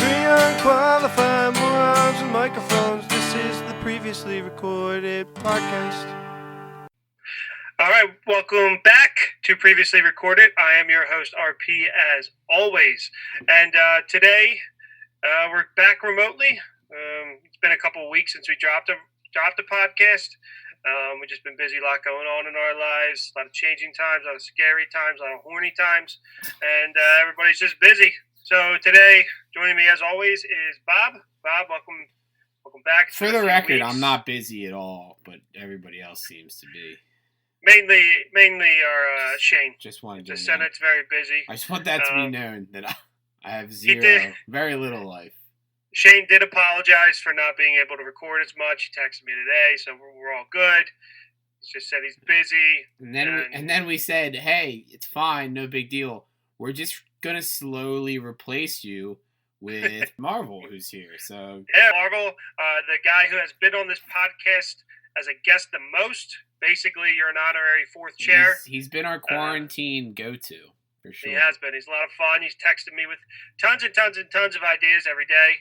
Three unqualified morons with microphones. This is the previously recorded podcast. All right, welcome back to Previously Recorded. I am your host, RP, as always. And today, we're back remotely. It's been a couple of weeks since we dropped a podcast. We've just been busy, a lot going on in our lives, a lot of changing times, a lot of scary times, a lot of horny times, and everybody's just busy. So today, joining me as always is Bob. Bob, welcome back. For the record, I'm not busy at all, but everybody else seems to be. Mainly our Shane. Just wanted the to Senate's very busy. I just want that to be known that I have very little life. Shane did apologize for not being able to record as much. He texted me today, so we're all good. He just said he's busy. And then we said, hey, it's fine, no big deal. We're just going to slowly replace you with Marvel, who's here. So yeah, Marvel, the guy who has been on this podcast as a guest the most. Basically, you're an honorary fourth chair. He's been our quarantine go-to, for sure. He has been. He's a lot of fun. He's texted me with tons and tons and tons of ideas every day.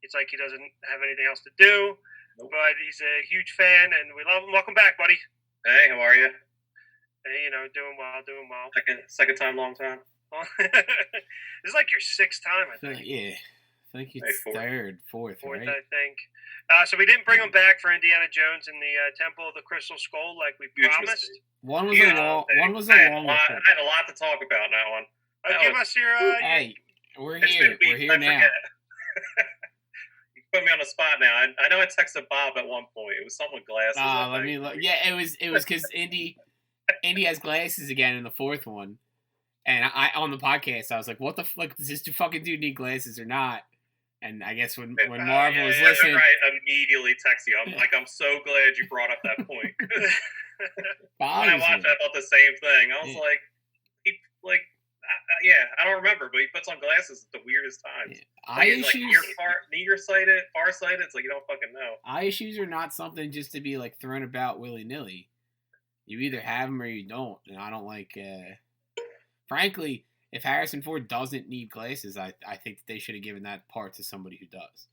It's like he doesn't have anything else to do, but he's a huge fan, and we love him. Welcome back, buddy. Hey, how are you? Hey, doing well. Second time, long time. This is like your sixth time, I think. Yeah. I think it's fourth, right? I think. So we didn't bring him back for Indiana Jones and the Temple of the Crystal Skull like we promised. One was a long. I had a lot to talk about in that one. Give us your. Hey, we're here. We're here now. You put me on the spot now. I know I texted Bob at one point. It was something with glasses. Let me look. Yeah, it was because Indy has glasses again in the fourth one, and I on the podcast I was like, "What the fuck? Does this fucking dude need glasses or not?" And I guess when Marvel was listening, I immediately text you. I'm so glad you brought up that point. When I watched, I thought the same thing. I was I don't remember, but he puts on glasses at the weirdest times. Yeah. Eye issues, nearsighted, farsighted. It's like you don't fucking know. Eye issues are not something just to be like thrown about willy nilly. You either have them or you don't, and I don't like. Frankly, if Harrison Ford doesn't need glasses, I think that they should have given that part to somebody who does.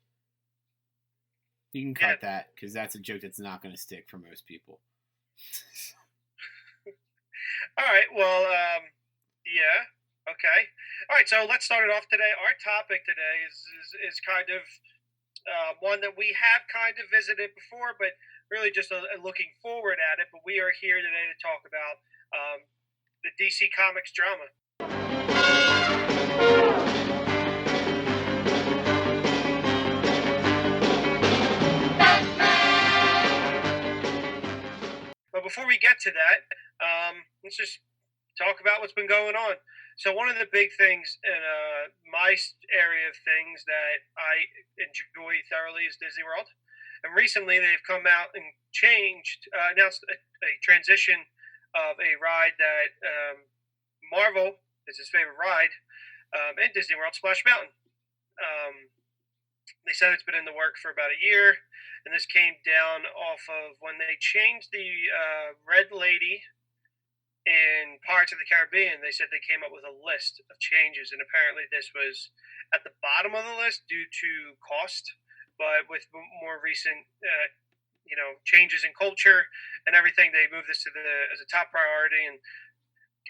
You can cut that because that's a joke that's not going to stick for most people. All right. Well, yeah. Okay. All right. So let's start it off today. Our topic today is kind of one that we have kind of visited before, but really just looking forward at it. But we are here today to talk about the DC Comics drama. But before we get to that, let's just talk about what's been going on. So one of the big things in my area of things that I enjoy thoroughly is Disney World. And recently they've come out and announced a transition of a ride that Marvel is his favorite ride in Disney World, Splash Mountain. They said it's been in the work for about a year, and this came down off of when they changed the Red Lady in Pirates of the Caribbean. They said they came up with a list of changes, and apparently this was at the bottom of the list due to cost, but with more recent changes in culture and everything, they moved this as a top priority, and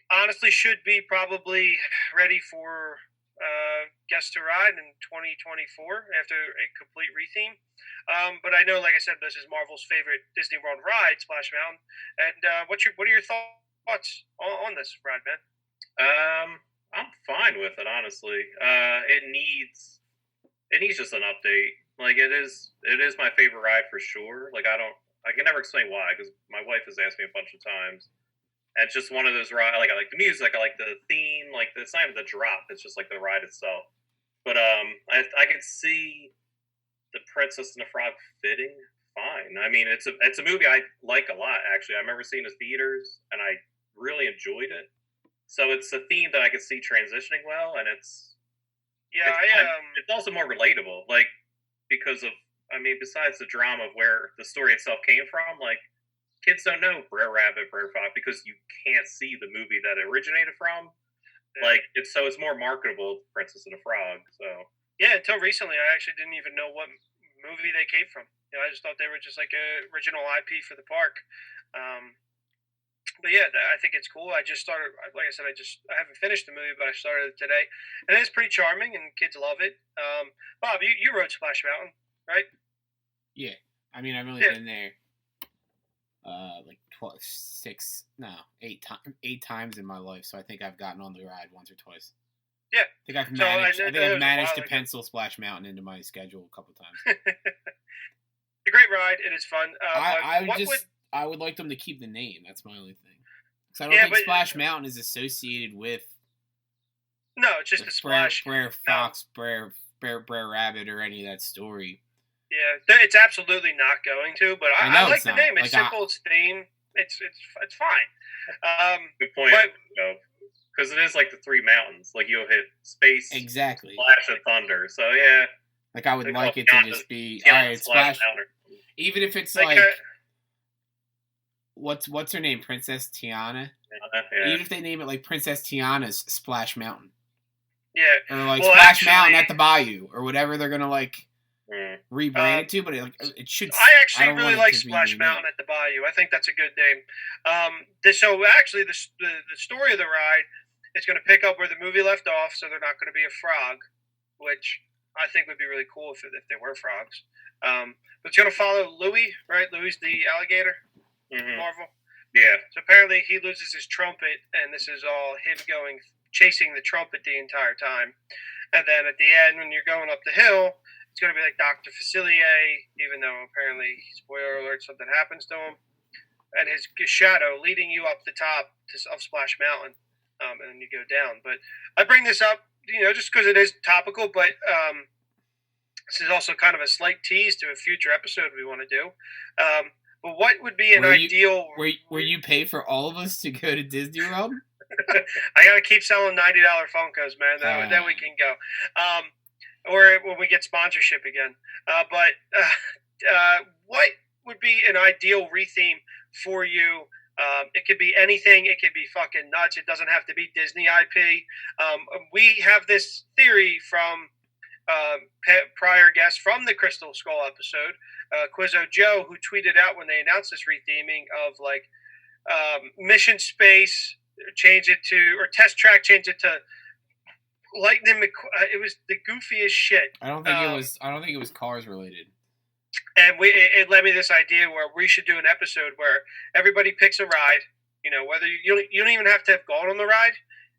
honestly should be probably ready for guests to ride in 2024 after a complete retheme. But I know, like I said, this is Marvel's favorite Disney World ride, Splash Mountain. And what are your thoughts on this ride, man? I'm fine with it, honestly. It needs just an update. Like it is my favorite ride for sure. Like I can never explain why, because my wife has asked me a bunch of times. And it's just one of those rides. Like I like the music, I like the theme. Like it's not even the drop; it's just like the ride itself. But I could see the Princess and the Frog fitting fine. I mean, it's a movie I like a lot. Actually, I remember seeing it in theaters, and I really enjoyed it. So it's a theme that I could see transitioning well, and it's also more relatable. Like because of, I mean, besides the drama of where the story itself came from, like. Kids don't know Brer Rabbit, Brer Fox because you can't see the movie that it originated from. Like it's more marketable, Princess and the Frog. So yeah, until recently, I actually didn't even know what movie they came from. I just thought they were just like a original IP for the park. But yeah, I think it's cool. I just started, like I said, I haven't finished the movie, but I started it today, and it's pretty charming, and kids love it. Bob, you rode Splash Mountain, right? Yeah, I mean, I've only been there like 8 times in my life, so I think I've gotten on the ride once or twice. Yeah, I think I've managed to pencil Splash Mountain into my schedule a couple times. It's a great ride. It is fun. I would like them to keep the name. That's my only thing. Because I don't think Splash Mountain is associated with. No, it's just a splash. Brer Fox, Brer Rabbit, or any of that story. Yeah, it's absolutely not going to. But I like the name. It's simple. It's theme. It's fine. Good point. Because it is like the three mountains. Like you'll hit space, exactly, Splash, and Thunder. So yeah. Like I would like it to just be all right. Splash. Even if it's like what's her name? Princess Tiana? Yeah. Even if they name it like Princess Tiana's Splash Mountain. Yeah. Or like Splash Mountain at the Bayou or whatever they're gonna like rebrand it to, but it should. I actually really like Splash Mountain at the Bayou. I think that's a good name. So actually, the story of the ride is going to pick up where the movie left off. So they're not going to be a frog, which I think would be really cool if they were frogs. But it's going to follow Louis, right? Louis the alligator. Marvel. Yeah. So apparently he loses his trumpet, and this is all him chasing the trumpet the entire time. And then at the end, when you're going up the hill, it's going to be like Dr. Facilier, even though apparently, spoiler alert, something happens to him. And his shadow leading you up the top of Splash Mountain, and then you go down. But I bring this up, just because it is topical, but this is also kind of a slight tease to a future episode we want to do. But what would be an ideal... Where you pay for all of us to go to Disney World? I got to keep selling $90 Funkos, man. Then we can go. Or when we get sponsorship again. But what would be an ideal retheme for you? It could be anything. It could be fucking nuts. It doesn't have to be Disney IP. We have this theory from prior guest from the Crystal Skull episode, Quizzo Joe, who tweeted out when they announced this retheming of like Mission Space, or Test Track, change it to Lightning McQueen. It was the goofiest shit. I don't think it was Cars related. And it led me this idea where we should do an episode where everybody picks a ride. Whether you don't even have to have gone on the ride,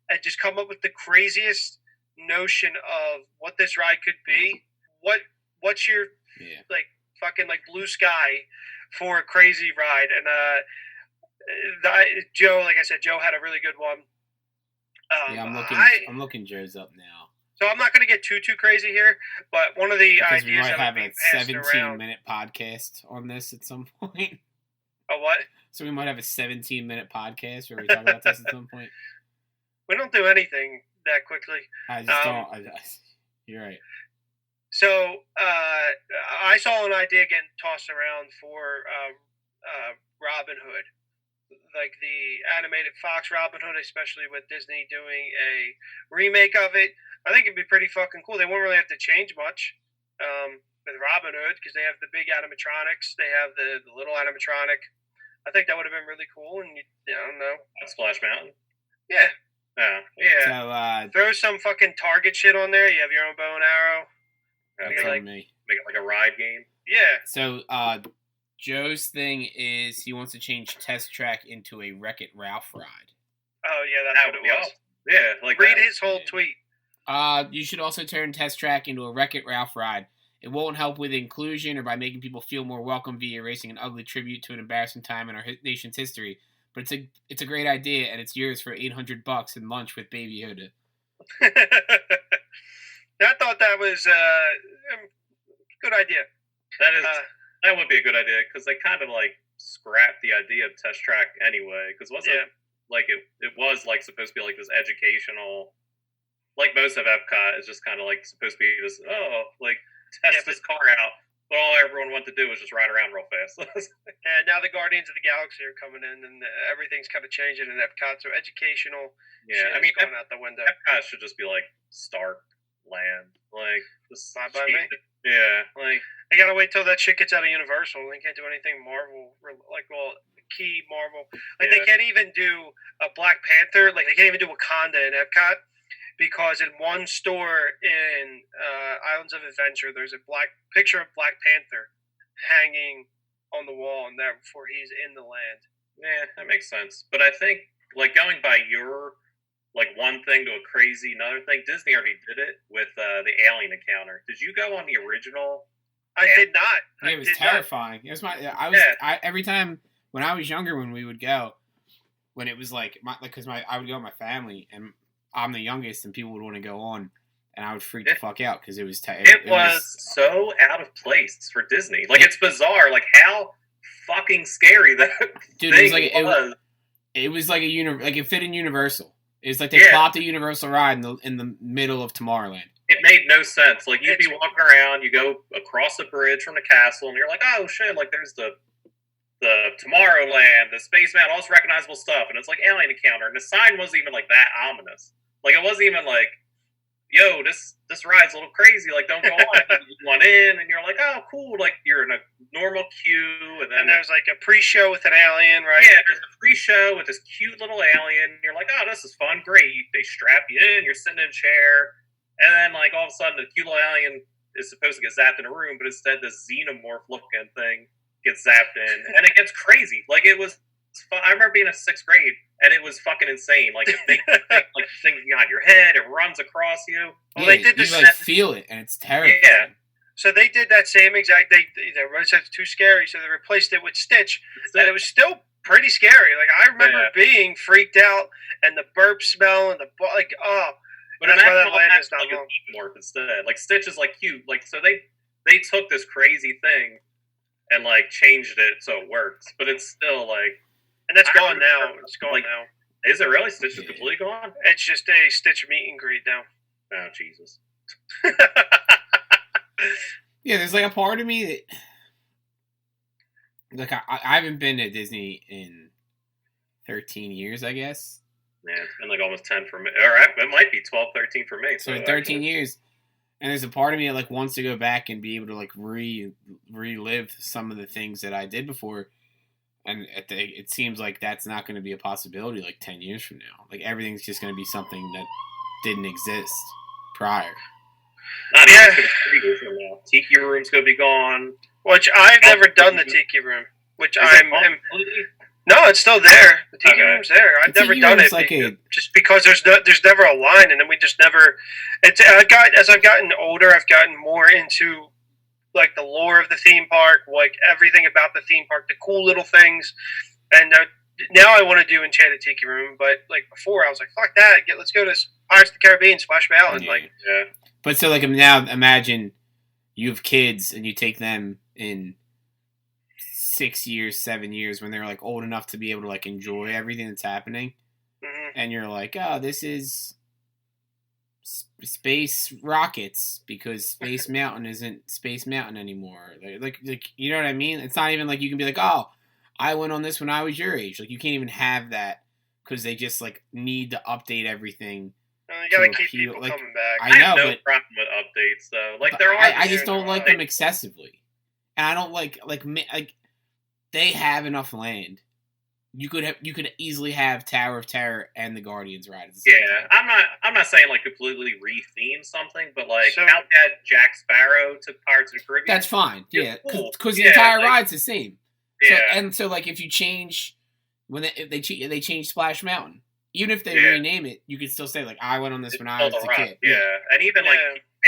and just come up with the craziest notion of what this ride could be. What's your fucking blue sky for a crazy ride? And Joe, like I said, Joe had a really good one. I'm looking Joe's up now. So I'm not going to get too crazy here, but one of the ideas we might that have would be a passed around. 17-minute podcast on this at some point. A what? So we might have a 17-minute podcast where we talk about this at some point. We don't do anything that quickly. I just don't. You're right. So I saw an idea getting tossed around for Robin Hood, like the animated Fox Robin Hood, especially with Disney doing a remake of it. I think it'd be pretty fucking cool. They won't really have to change much with Robin Hood because they have the big animatronics. They have the little animatronic. I think that would have been really cool. And I don't know. Splash Mountain. Yeah. Yeah. So throw some fucking Target shit on there. You have your own bow and arrow. That's on me. Make it like a ride game. Yeah. So Joe's thing is he wants to change Test Track into a Wreck-It Ralph ride. Oh yeah, that's what it was. Awesome. Yeah, read his whole tweet. You should also turn Test Track into a Wreck-It Ralph ride. It won't help with inclusion or by making people feel more welcome via erasing an ugly tribute to an embarrassing time in our nation's history. But it's a great idea, and it's yours for $800 and lunch with Baby Yoda. I thought that was a good idea. That would be a good idea because they kind of scrapped the idea of Test Track anyway. Because it was supposed to be this educational, like most of Epcot is just kind of supposed to be this test this car out But all everyone wanted to do was just ride around real fast. And now the Guardians of the Galaxy are coming in, and everything's kind of changing in Epcot. So educational shit I mean, is going out the window. Epcot should just be like Stark Land, like just Bye bye me. Yeah, like They gotta wait till that shit gets out of Universal. They can't do anything Marvel, key Marvel. Like they can't even do a Black Panther. Like they can't even do Wakanda in Epcot because in one store in Islands of Adventure, there's a picture of Black Panther hanging on the wall, and that before he's in the land. yeah, that makes sense. But I think like going by your like one thing to a crazy another thing, Disney already did it with the alien encounter. Did you go on the original? I did not. Yeah, it was terrifying. It was every time when I was younger, when we would go, when it was like because I would go with my family, and I'm the youngest, and people would want to go on, and I would freak the fuck out because it was it was so out of place for Disney. Like it's bizarre. Like how fucking scary that dude. It was like it fit in Universal. It was like they plopped a Universal ride in the middle of Tomorrowland. It made no sense. Like you'd be walking around, you go across the bridge from the castle, and you're like, oh shit! Like there's the Tomorrowland, the Space Mountain, all this recognizable stuff, and it's like alien encounter, and the sign wasn't even like that ominous. Like it wasn't even like, yo, this ride's a little crazy. Like don't go on. You went in, and you're like, oh cool. Like you're in a normal queue, and then there's like a pre-show with an alien, right? Yeah, there's a pre-show with this cute little alien. And you're like, oh, this is fun, great. They strap you in, you're sitting in a chair. And then, like, all of a sudden, the cute little alien is supposed to get zapped in a room, but instead, this xenomorph-looking thing gets zapped in, and it gets crazy. Like, it was fun. I remember being in 6th grade, and it was fucking insane. Like, it makes like things behind your head, it runs across you. Well, they did this. You like feel it, and it's terrible. Yeah. So they did that same exact. They said it's too scary, so they replaced it with Stitch, and it was still pretty scary. Like I remember being freaked out, and the burp smell, and But that's why that land is not like a xenomorph instead. Like Stitch is like cute. Like so they took this crazy thing and like changed it so it works. But it's still like, and that's gone now. It's gone now. Is it really? Stitch is completely gone? It's just a Stitch meet and greet now. Oh Jesus. Yeah, there's like a part of me that like I haven't been to Disney in 13 years, I guess. Yeah, it's been like almost 10 for me. Or it might be 12, 13 for me. So 13 years. And there's a part of me that like wants to go back and be able to like relive some of the things that I did before. And it seems like that's not going to be a possibility like 10 years from now. Like everything's just going to be something that didn't exist prior. Not even 3 years from now. Tiki Room's going to be gone. Which I've never done the Tiki Room. Which No, it's still there. The Tiki Room's there. I've never done it like just because there's never a line, and then we just never. As I've gotten older, I've gotten more into like the lore of the theme park, like everything about the theme park, the cool little things, and now I want to do Enchanted Tiki Room. But like before, I was like, fuck that. Let's go to Pirates of the Caribbean, Splash Mountain. Yeah. But so like now, imagine you have kids and you take them in 6 years, 7 years when they're like old enough to be able to like enjoy everything that's happening, and you're like, oh, this is space rockets because Space Mountain isn't Space Mountain anymore. Like you know what I mean? It's not even like you can be like, oh, I went on this when I was your age. Like you can't even have that because they just like need to update everything. You gotta keep people coming back. I know, have no problem with updates though. Like there are. I just don't like them excessively, and I don't like they have enough land. You could easily have Tower of Terror and the Guardians ride at the same time. I'm not saying like completely retheme something, but like how bad Jack Sparrow took Pirates of the Caribbean. That's fine. Yeah, because cool. the entire ride's the same. Yeah. So like if you change if they change Splash Mountain, even if they rename it, you could still say like I went on this when I was a kid. Yeah, and even like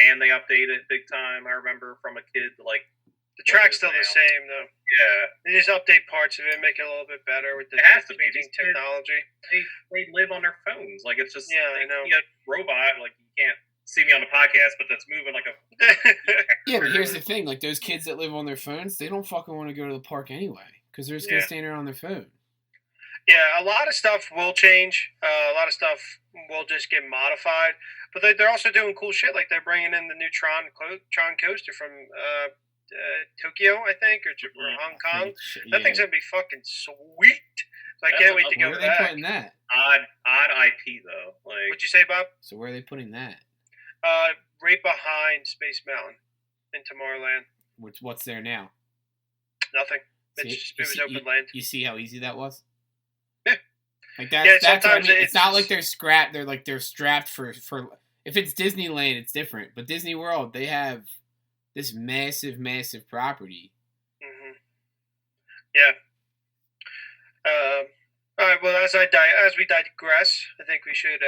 and they updated big time. I remember from a kid to like. The track's still the same, though. Yeah. They just update parts of it, make it a little bit better with the technology. They live on their phones. Like, it's just I know. a robot. Like, you can't see me on the podcast, but that's moving like a... Yeah, but here's the thing. Like, those kids that live on their phones, they don't fucking want to go to the park anyway because they're just going to stand there on their phone. Yeah, a lot of stuff will change. A lot of stuff will just get modified. But they're also doing cool shit. Like, they're bringing in the new Tron coaster from... Tokyo, I think, or Hong Kong. That thing's gonna be fucking sweet. So I can't wait to go Where are back. they putting that? Odd IP though. Like, What'd you say, Bob? So where are they putting that? Right behind Space Mountain in Tomorrowland. What's there now? Nothing. See, It was open land. You see how easy that was? Yeah. Like that's what I sometimes mean. It's not like they're scrapped. They're strapped for. If it's Disneyland, it's different. But Disney World, they have this massive property. Mm-hmm. Yeah. All right. Well, as we digress, I think we should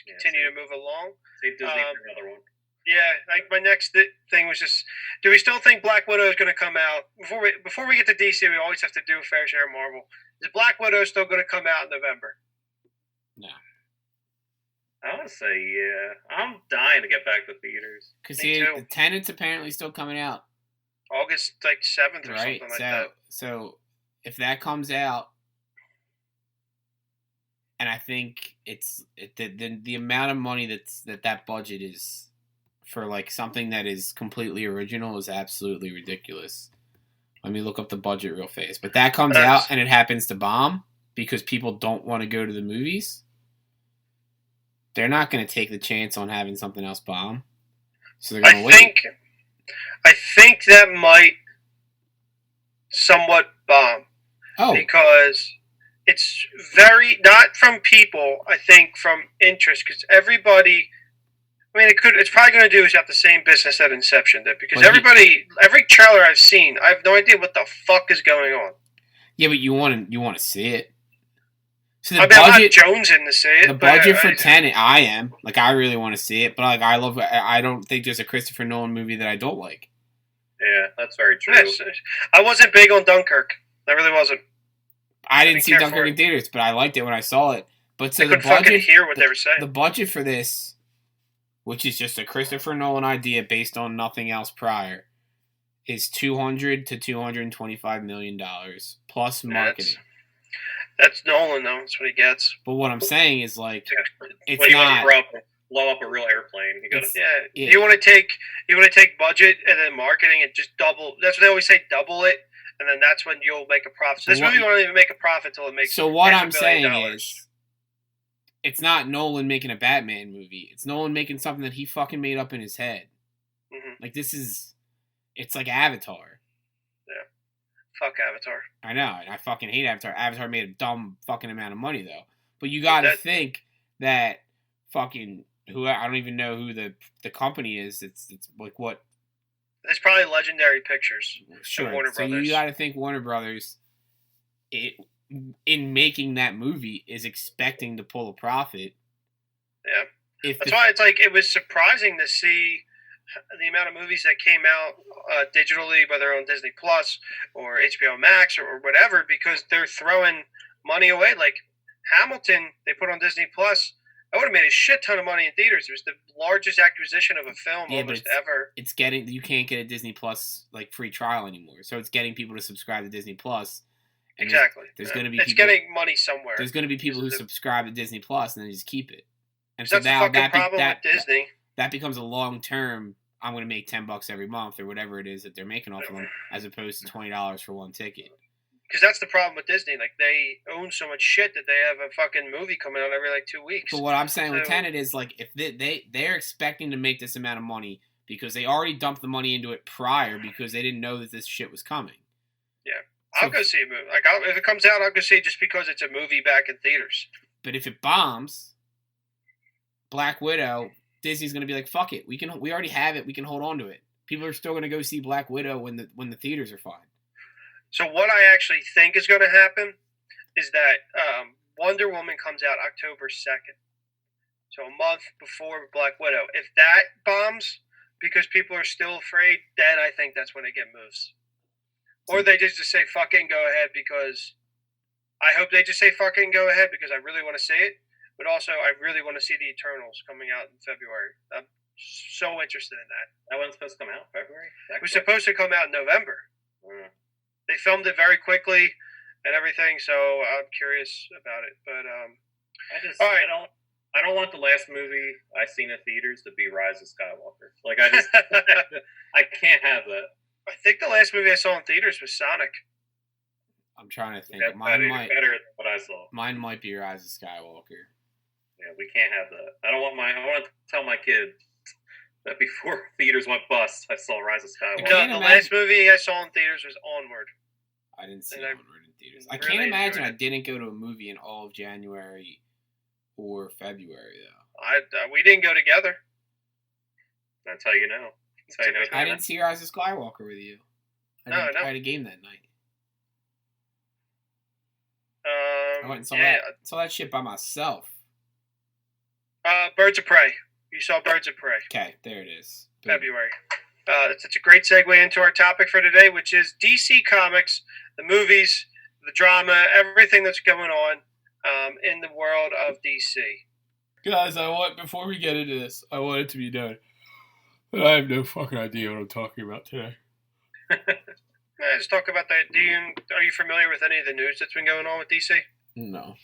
continue to move along. Save Disney for another one. Yeah, like my next thing was just: do we still think Black Widow is going to come out before we get to DC? We always have to do a fair share of Marvel. Is Black Widow still going to come out in November? No. I want to say yeah. I'm dying to get back to theaters. Because the Tenet's apparently still coming out. August 7th or right? something like that. So if that comes out, and I think the amount of money that budget is for like something that is completely original is absolutely ridiculous. Let me look up the budget real fast. But that comes out and it happens to bomb because people don't want to go to the movies. They're not going to take the chance on having something else bomb. So they're going to wait. I think that might somewhat bomb. Oh. Because it's very, not from people, I think from interest. Because everybody, I mean, it's probably going to do is have the same business that Inception did. Because every trailer I've seen, I have no idea what the fuck is going on. Yeah, but you want to see it. So I'm not jonesing to see it. The budget for Tenet, I am. Like, I really want to see it. But, like, I don't think there's a Christopher Nolan movie that I don't like. Yeah, that's very true. Yes. I wasn't big on Dunkirk. I really wasn't. I didn't see Dunkirk in theaters, but I liked it when I saw it. But so I couldn't fucking hear what they were saying. The budget for this, which is just a Christopher Nolan idea based on nothing else prior, is $200 to $225 million plus marketing. That's Nolan, though. That's what he gets. But what I'm saying is, like, it's when not. Blow up a real airplane. Yeah. You want to take budget and then marketing and just double. That's what they always say. Double it, and then that's when you'll make a profit. So this movie won't even make a profit until it makes. So what I'm saying is, it's not Nolan making a Batman movie. It's Nolan making something that he fucking made up in his head. Mm-hmm. Like it's like Avatar. Fuck Avatar. I know, and I fucking hate Avatar. Avatar made a dumb fucking amount of money, though. But you gotta think that fucking I don't even know who the company is. It's like what? It's probably Legendary Pictures. Sure. Warner so Brothers. You gotta think Warner Brothers, in making that movie, is expecting to pull a profit. Yeah. That's why it's like it was surprising to see the amount of movies that came out digitally, whether on Disney Plus or HBO Max or whatever, because they're throwing money away. Like Hamilton, they put on Disney Plus. I would have made a shit ton of money in theaters. It was the largest acquisition of a film almost ever. You can't get a Disney Plus like free trial anymore, so it's getting people to subscribe to Disney Plus. Exactly. There's going to be it's getting money somewhere. There's going to be people who subscribe to Disney Plus and then just keep it. And so now the problem with Disney. That becomes a long term. I'm going to make $10 every month or whatever it is that they're making off of them, as opposed to $20 for one ticket. Because that's the problem with Disney. Like, they own so much shit that they have a fucking movie coming out every, 2 weeks. But what I'm saying with Tenet is, like, if they're expecting to make this amount of money because they already dumped the money into it prior because they didn't know that this shit was coming. Yeah. I'll go see a movie. Like, if it comes out, I'll go see it just because it's a movie back in theaters. But if it bombs, Black Widow, Disney's going to be like, fuck it. We already have it. We can hold on to it. People are still going to go see Black Widow when the theaters are fine. So what I actually think is going to happen is that Wonder Woman comes out October 2nd. So a month before Black Widow. If that bombs because people are still afraid, then I think that's when it gets moves. Or they just say fucking go ahead because I hope they just say fucking go ahead because I really want to see it. But also I really want to see the Eternals coming out in February. I'm so interested in that. That one's supposed to come out in February? It was supposed to come out in November. They filmed it very quickly and everything, so I'm curious about it. But I don't want the last movie I seen in theaters to be Rise of Skywalker. Like I can't have that. I think the last movie I saw in theaters was Sonic. I'm trying to think. That's Mine better than what I saw. might be Rise of Skywalker. Yeah, we can't have that. I want to tell my kid that before theaters went bust, I saw Rise of Skywalker. can't The imagine- last movie I saw in theaters was Onward. I didn't see And I Onward in theaters. I really can't imagine I enjoyed it. didn't go to a movie in all of January or February though. We didn't go together. That's how you know. That's how you know. I didn't see Rise of Skywalker with you. No, I know. I had a game that night. I went and saw that shit by myself. Birds of Prey. You saw Birds of Prey. Okay, there it is. Boom. February. It's a great segue into our topic for today, which is DC Comics, the movies, the drama, everything that's going on in the world of DC. Guys, before we get into this, I want it to be known that I have no fucking idea what I'm talking about today. Let's talk about that. Are you familiar with any of the news that's been going on with DC? No.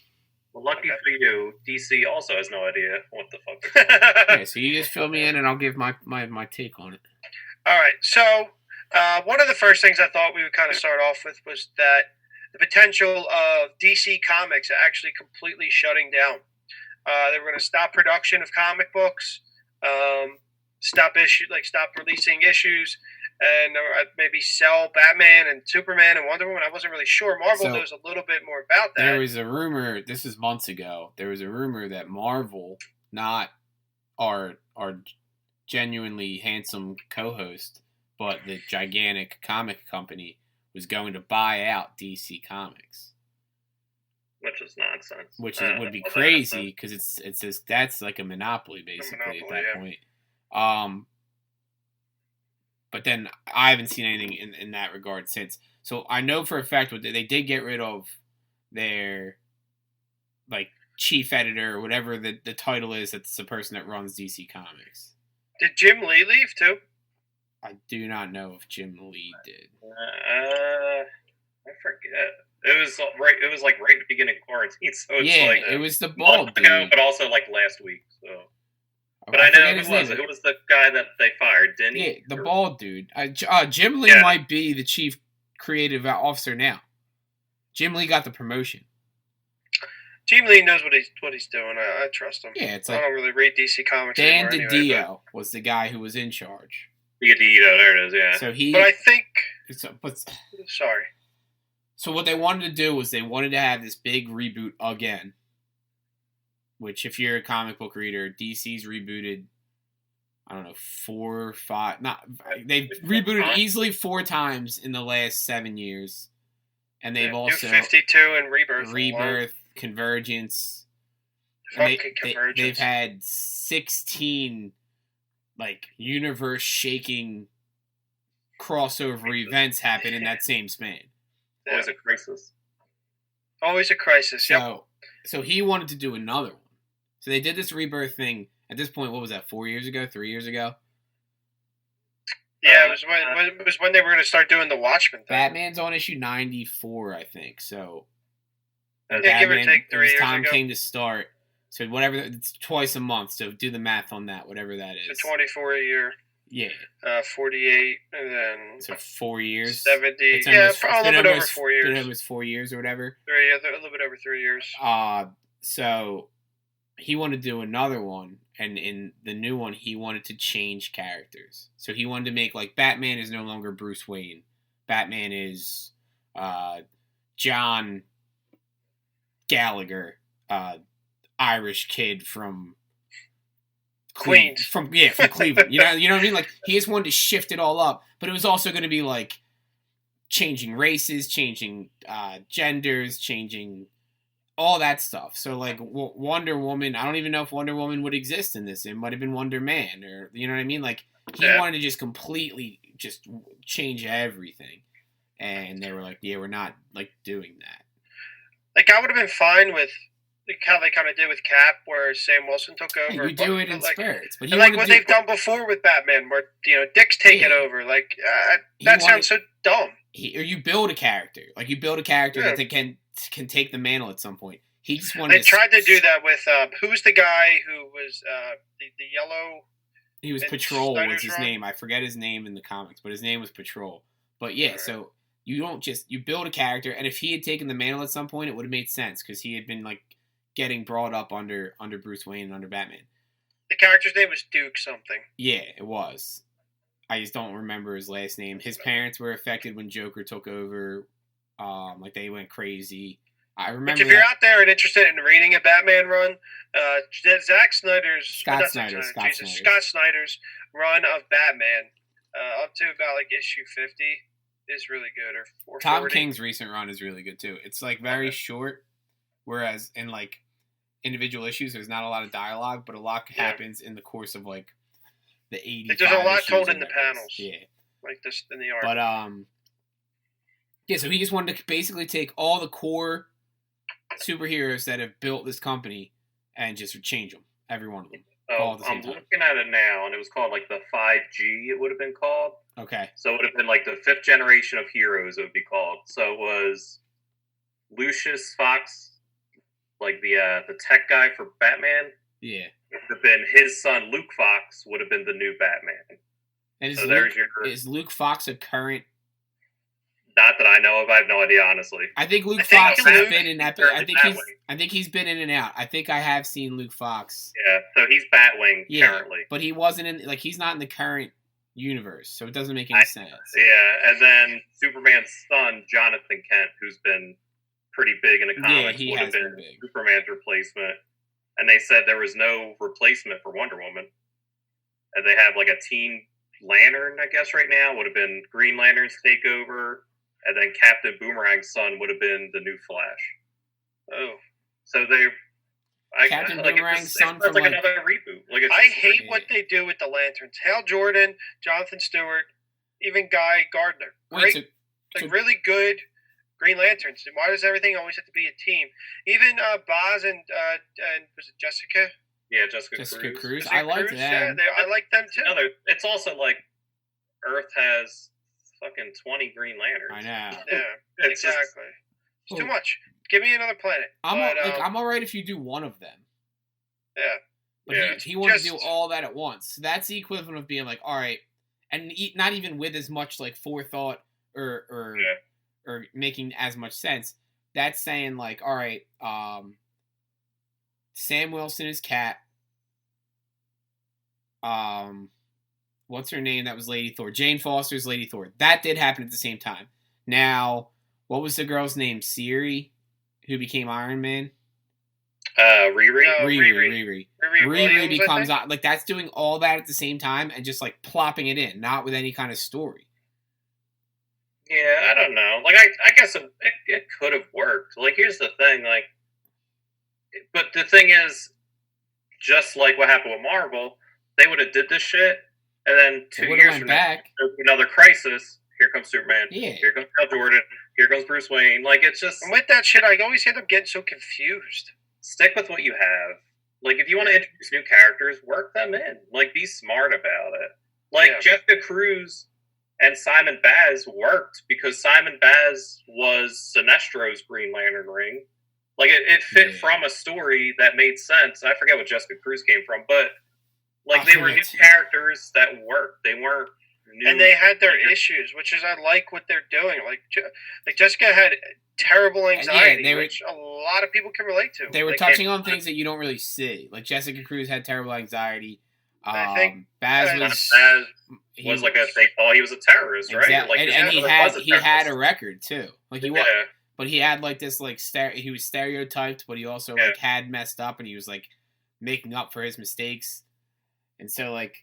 Well, lucky for you, DC also has no idea what the fuck they're doing. Okay, so you just fill me in and I'll give my take on it. All right. So one of the first things I thought we would kind of start off with was that the potential of DC Comics actually completely shutting down. They were going to stop production of comic books, stop releasing issues, and maybe sell Batman and Superman and Wonder Woman. I wasn't really sure. Marvel knows a little bit more about that. There was a rumor, this is months ago, there was a rumor that Marvel, not our genuinely handsome co-host, but the gigantic comic company, was going to buy out DC Comics. Which is nonsense. Which would be crazy, because it's just, that's like a monopoly, basically, at that point. But then I haven't seen anything in that regard since. So I know for a fact they did get rid of their like chief editor or whatever the title is. That's the person that runs DC Comics. Did Jim Lee leave too? I do not know if Jim Lee did. I forget. It was right at the beginning of quarantine. So it's it was the bald dude. Ago, but also like last week. So. But I know who was it. Who was the guy that they fired? Didn't he? Yeah, the bald dude. Jim Lee might be the chief creative officer now. Jim Lee got the promotion. Jim Lee knows what he's doing. I trust him. Yeah, it's I like don't really read DC Comics Dan anymore. DiDio was the guy who was in charge. DiDio, there it is. Yeah. So he. But I think. Sorry. So what they wanted to do was they wanted to have this big reboot again. Which, if you're a comic book reader, DC's rebooted, I don't know, 4 or 5. They've rebooted easily 4 times in the last 7 years. And they've also... New 52 and Rebirth. Convergence. Convergence. They've had 16, universe-shaking crossover events happen in that same span. Always a crisis. Always a crisis, So he wanted to do another one. So they did this Rebirth thing. At this point, what was that, 4 years ago? 3 years ago? Yeah, it was when they were going to start doing the Watchmen thing. Batman's on issue 94, I think. So give or take 3 years time ago. came to start. So whatever, it's twice a month. So do the math on that, whatever that is. So 24 a year. Yeah. 48, and then... So 4 years? 70. It's Yeah, a little bit over 4 years. It was 4 years or whatever. A little bit over 3 years. So he wanted to do another one, and in the new one, he wanted to change characters. So he wanted to make, Batman is no longer Bruce Wayne. Batman is John Gallagher, Irish kid from Queens. From Cleveland. You know what I mean? He just wanted to shift it all up, but it was also going to be changing races, changing genders, changing all that stuff. So Wonder Woman, I don't even know if Wonder Woman would exist in this. It might have been Wonder Man, or you know what I mean? He wanted to just completely just change everything, and they were we're not doing that. I would have been fine with how they kind of did with Cap, where Sam Wilson took over. Yeah, you do it in spurts, but what they've done before with Batman, where Dick's taken over. That sounds so dumb. You build a character, that they can take the mantle at some point. He just wanted. They tried to do that with who's the guy who was the yellow. He was Patrol. Was his name? I forget his name in the comics, but his name was Patrol. But yeah, so you don't just you build a character, and if he had taken the mantle at some point, it would have made sense because he had been like getting brought up under Bruce Wayne and under Batman. The character's name was Duke something. Yeah, it was. I just don't remember his last name. His parents were affected when Joker took over. Like they went crazy. I remember. But if you're out there and interested in reading a Batman run, Scott Snyder's run of Batman, up to about like issue 50, is really good. Or Tom 40. King's recent run is really good too. It's like very short, whereas in like individual issues, there's not a lot of dialogue, but a lot happens in the course of like the 80s. There's a lot told in the panels. Yeah, like this in the art. But yeah. So he just wanted to basically take all the core superheroes that have built this company and just change them, every one of them. Oh, I'm looking at it now, and it was called like the 5G. It would have been called. Okay. So it would have been like the 5th generation of heroes. It would be called. So it was Lucius Fox, like the tech guy for Batman. Yeah. It would have been his son Luke Fox. Would have been the new Batman. And so is Luke Fox a current? Not that I know of. I have no idea, honestly. I think Luke Fox has been in that. I think he's been in and out. I think I have seen Luke Fox. Yeah, so he's Batwing currently. But he wasn't in. Like he's not in the current universe, so it doesn't make any sense. Yeah, and then Superman's son, Jonathan Kent, who's been pretty big in the comics, would have been Superman's replacement. And they said there was no replacement for Wonder Woman. And they have like a Teen Lantern, I guess, right now. Would have been Green Lantern's takeover. And then Captain Boomerang's son would have been the new Flash. Oh. So they... Captain Boomerang's son from like another reboot. I hate what they do with the Lanterns. Hal Jordan, Jonathan Stewart, even Guy Gardner. Great, really good Green Lanterns. Why does everything always have to be a team? Even Boz and was it Jessica? Yeah, Jessica Cruz. I like them. Yeah, I like them too. It's also like Earth has fucking 20 Green Lanterns. I know. Yeah, exactly. It's too much. Give me another planet. I'm all right if you do one of them. Yeah. But he wanted to do all that at once. So that's the equivalent of being like, all right, and not even with as much like forethought or making as much sense. That's saying like, all right, Sam Wilson is Cat. What's her name? That was Lady Thor. Jane Foster's Lady Thor. That did happen at the same time. Now, what was the girl's name? Siri, who became Iron Man. Riri. Riri becomes like that's doing all that at the same time and just like plopping it in, not with any kind of story. Yeah, I don't know. Like I guess it could have worked. Like here's the thing, like, but the thing is, just like what happened with Marvel, they would have did this shit, and then 2 years from now, another crisis. Here comes Superman. Yeah. Here comes Hal Jordan. Here comes Bruce Wayne. Like it's just and with that shit, I always end up getting so confused. Stick with what you have. Like if you want to introduce new characters, work them in. Like be smart about it. Like Jessica Cruz and Simon Baz worked because Simon Baz was Sinestro's Green Lantern ring. Like it fit from a story that made sense. I forget what Jessica Cruz came from, but like they were new characters that worked. They weren't new. And they had their issues, which is I like what they're doing. Like Jessica had terrible anxiety, which a lot of people can relate to. They were touching on things that you don't really see. Like Jessica Cruz had terrible anxiety. I think Baz was like they thought he was a terrorist, right? Exactly. Like, and he had a record too. Like he was, but he had like this like he was stereotyped, but he also like had messed up, and he was like making up for his mistakes, and so like.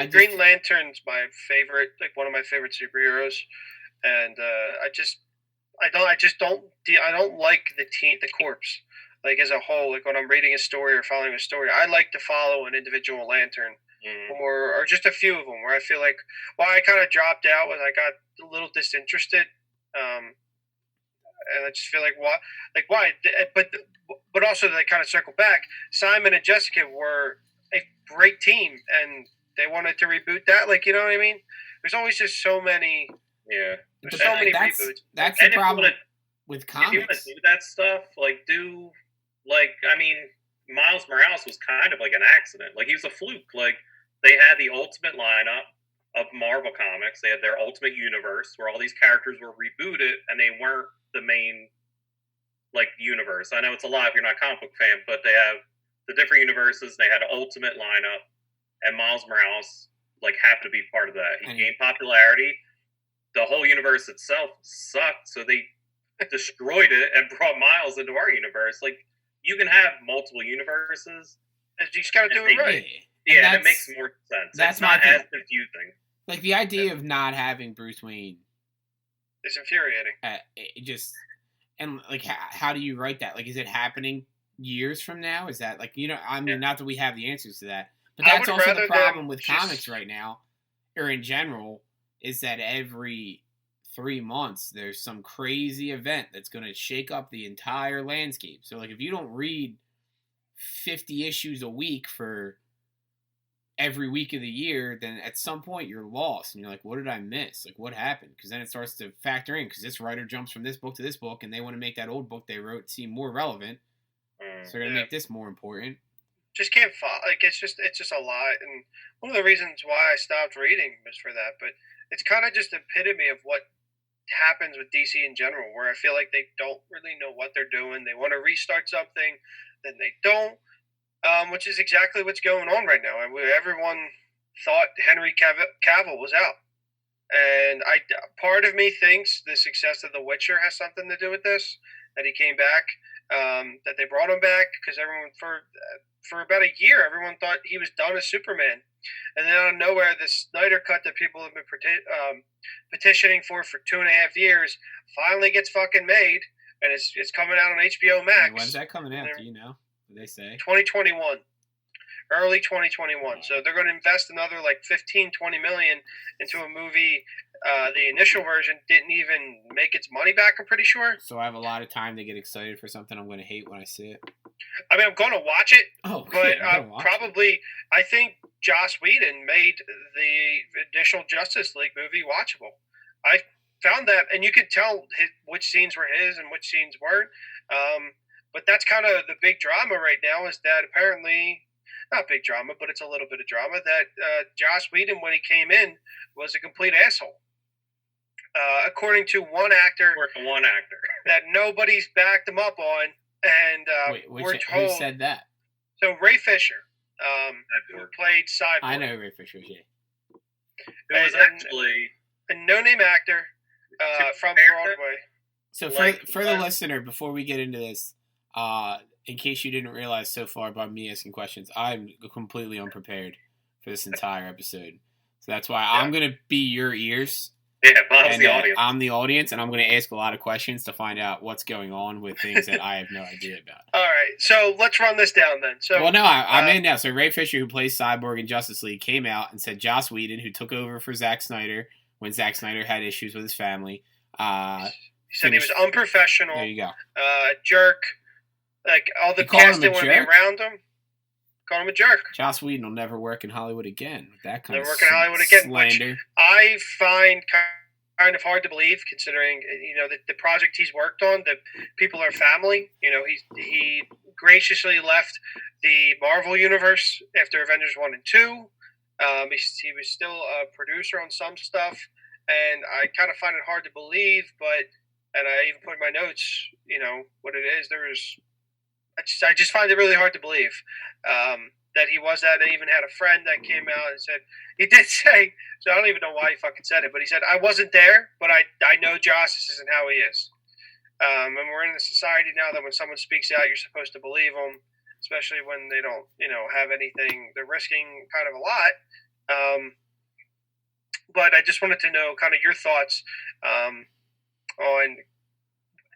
Green Lantern's my favorite, like one of my favorite superheroes, and I don't like the corps, like as a whole. Like when I'm reading a story or following a story, I like to follow an individual Lantern, or just a few of them. Where I feel like, I kind of dropped out when I got a little disinterested, and I just feel like why? But also they kind of circle back. Simon and Jessica were a great team, and they wanted to reboot that. Like, you know what I mean? There's always just so many. Yeah. There's so many reboots. That's the problem with comics. If you want to do that stuff, Miles Morales was kind of like an accident. Like, he was a fluke. Like, they had the ultimate lineup of Marvel Comics. They had their Ultimate Universe where all these characters were rebooted and they weren't the main universe. I know it's a lot if you're not a comic book fan, but they have the different universes. They had an Ultimate lineup, and Miles Morales happened to be part of that. He gained popularity. The whole universe itself sucked, so they destroyed it and brought Miles into our universe. You can have multiple universes. You just gotta do it right. Yeah, and it makes more sense. That's it's not as confusing. The idea of not having Bruce Wayne is infuriating. How do you write that? Is it happening years from now? Is that not that we have the answers to that, but that's also the problem with comics right now, or in general, is that every 3 months there's some crazy event that's going to shake up the entire landscape. So if you don't read 50 issues a week for every week of the year, then at some point you're lost and you're like, what did I miss? What happened? Because then it starts to factor in, because this writer jumps from this book to this book and they want to make that old book they wrote seem more relevant. So they're going to make this more important. Just can't follow. It's just a lot. And one of the reasons why I stopped reading was for that. But it's kind of just epitome of what happens with DC in general, where I feel like they don't really know what they're doing. They want to restart something, then they don't. Which is exactly what's going on right now. Everyone thought Henry Cavill was out, and part of me thinks the success of The Witcher has something to do with this. That he came back, that they brought him back, because everyone for about a year everyone thought he was done as Superman, and then out of nowhere, this Snyder cut that people have been petitioning for 2.5 years finally gets fucking made, and it's coming out on HBO Max. When's that coming out? Do you know? They say 2021, early 2021. So they're going to invest another 15-20 million into a movie. The initial version didn't even make its money back, I'm pretty sure. So I have a lot of time to get excited for something I'm going to hate when I see it. I mean, I'm going to watch it, I think Joss Whedon made the initial Justice League movie watchable. I found that, and you could tell which scenes were his and which scenes weren't. But that's kind of the big drama right now, is that apparently, not big drama, but it's a little bit of drama, that Joss Whedon, when he came in, was a complete asshole. According to one actor that nobody's backed him up on, and we're told... Who said that? So Ray Fisher, who played Cyborg. I know who Ray Fisher is, yeah. It was actually... A no-name actor from Broadway. So for the listener, before we get into this, in case you didn't realize so far by me asking questions, I'm completely unprepared for this entire episode. So that's why I'm going to be your ears. Yeah, Bob's the audience. I'm the audience, and I'm going to ask a lot of questions to find out what's going on with things that I have no idea about. All right, so let's run this down then. So, well, no, I'm in now. So Ray Fisher, who plays Cyborg in Justice League, came out and said Joss Whedon, who took over for Zack Snyder when Zack Snyder had issues with his family. He said he was unprofessional. There you go. Jerk. All the cast didn't want to be around him. Call him a jerk. Joss Whedon will never work in Hollywood again. That kind never of work in Hollywood again, slander. Which I find kind of hard to believe, considering the project he's worked on. The people are family. He graciously left the Marvel universe after Avengers 1 and 2. He was still a producer on some stuff, and I kind of find it hard to believe. And I even put in my notes, what it is. I just find it really hard to believe that he was that. I even had a friend that came out and said, he did say, so I don't even know why he fucking said it, but he said, I wasn't there, but I know Joss, this isn't how he is. And we're in a society now that when someone speaks out, you're supposed to believe them, especially when they don't, have anything. They're risking kind of a lot. But I just wanted to know kind of your thoughts on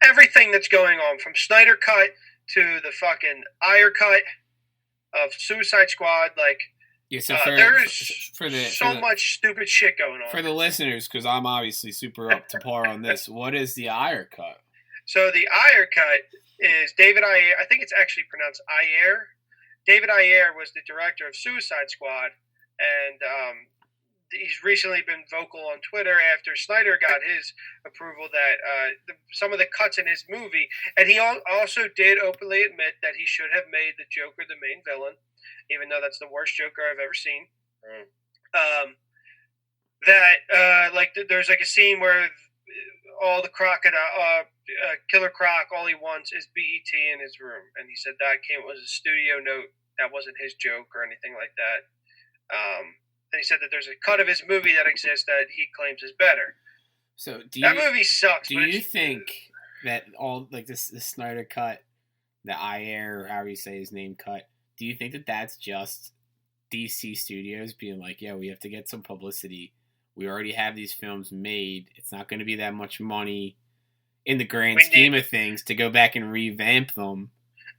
everything that's going on, from Snyder Cut to the fucking Ayer Cut of Suicide Squad. There's so much stupid shit going on. For the listeners, because I'm obviously super up to par on this, what is the Ayer Cut? So the Ayer Cut is David Ayer. I think it's actually pronounced Ayer. David Ayer was the director of Suicide Squad, and he's recently been vocal on Twitter after Snyder got his approval that some of the cuts in his movie, and he also did openly admit that he should have made the Joker the main villain, even though that's the worst Joker I've ever seen. that there's like a scene where all the crocodile, Killer Croc, all he wants is BET in his room, and he said that was a studio note. That wasn't his joke or anything like that. And he said that there's a cut of his movie that exists that he claims is better. So that movie sucks. Do you think that all like this Snyder cut, the Ayer or however you say his name cut? Do you think that that's just DC Studios being like, yeah, we have to get some publicity. We already have these films made. It's not going to be that much money in the grand scheme of things to go back and revamp them.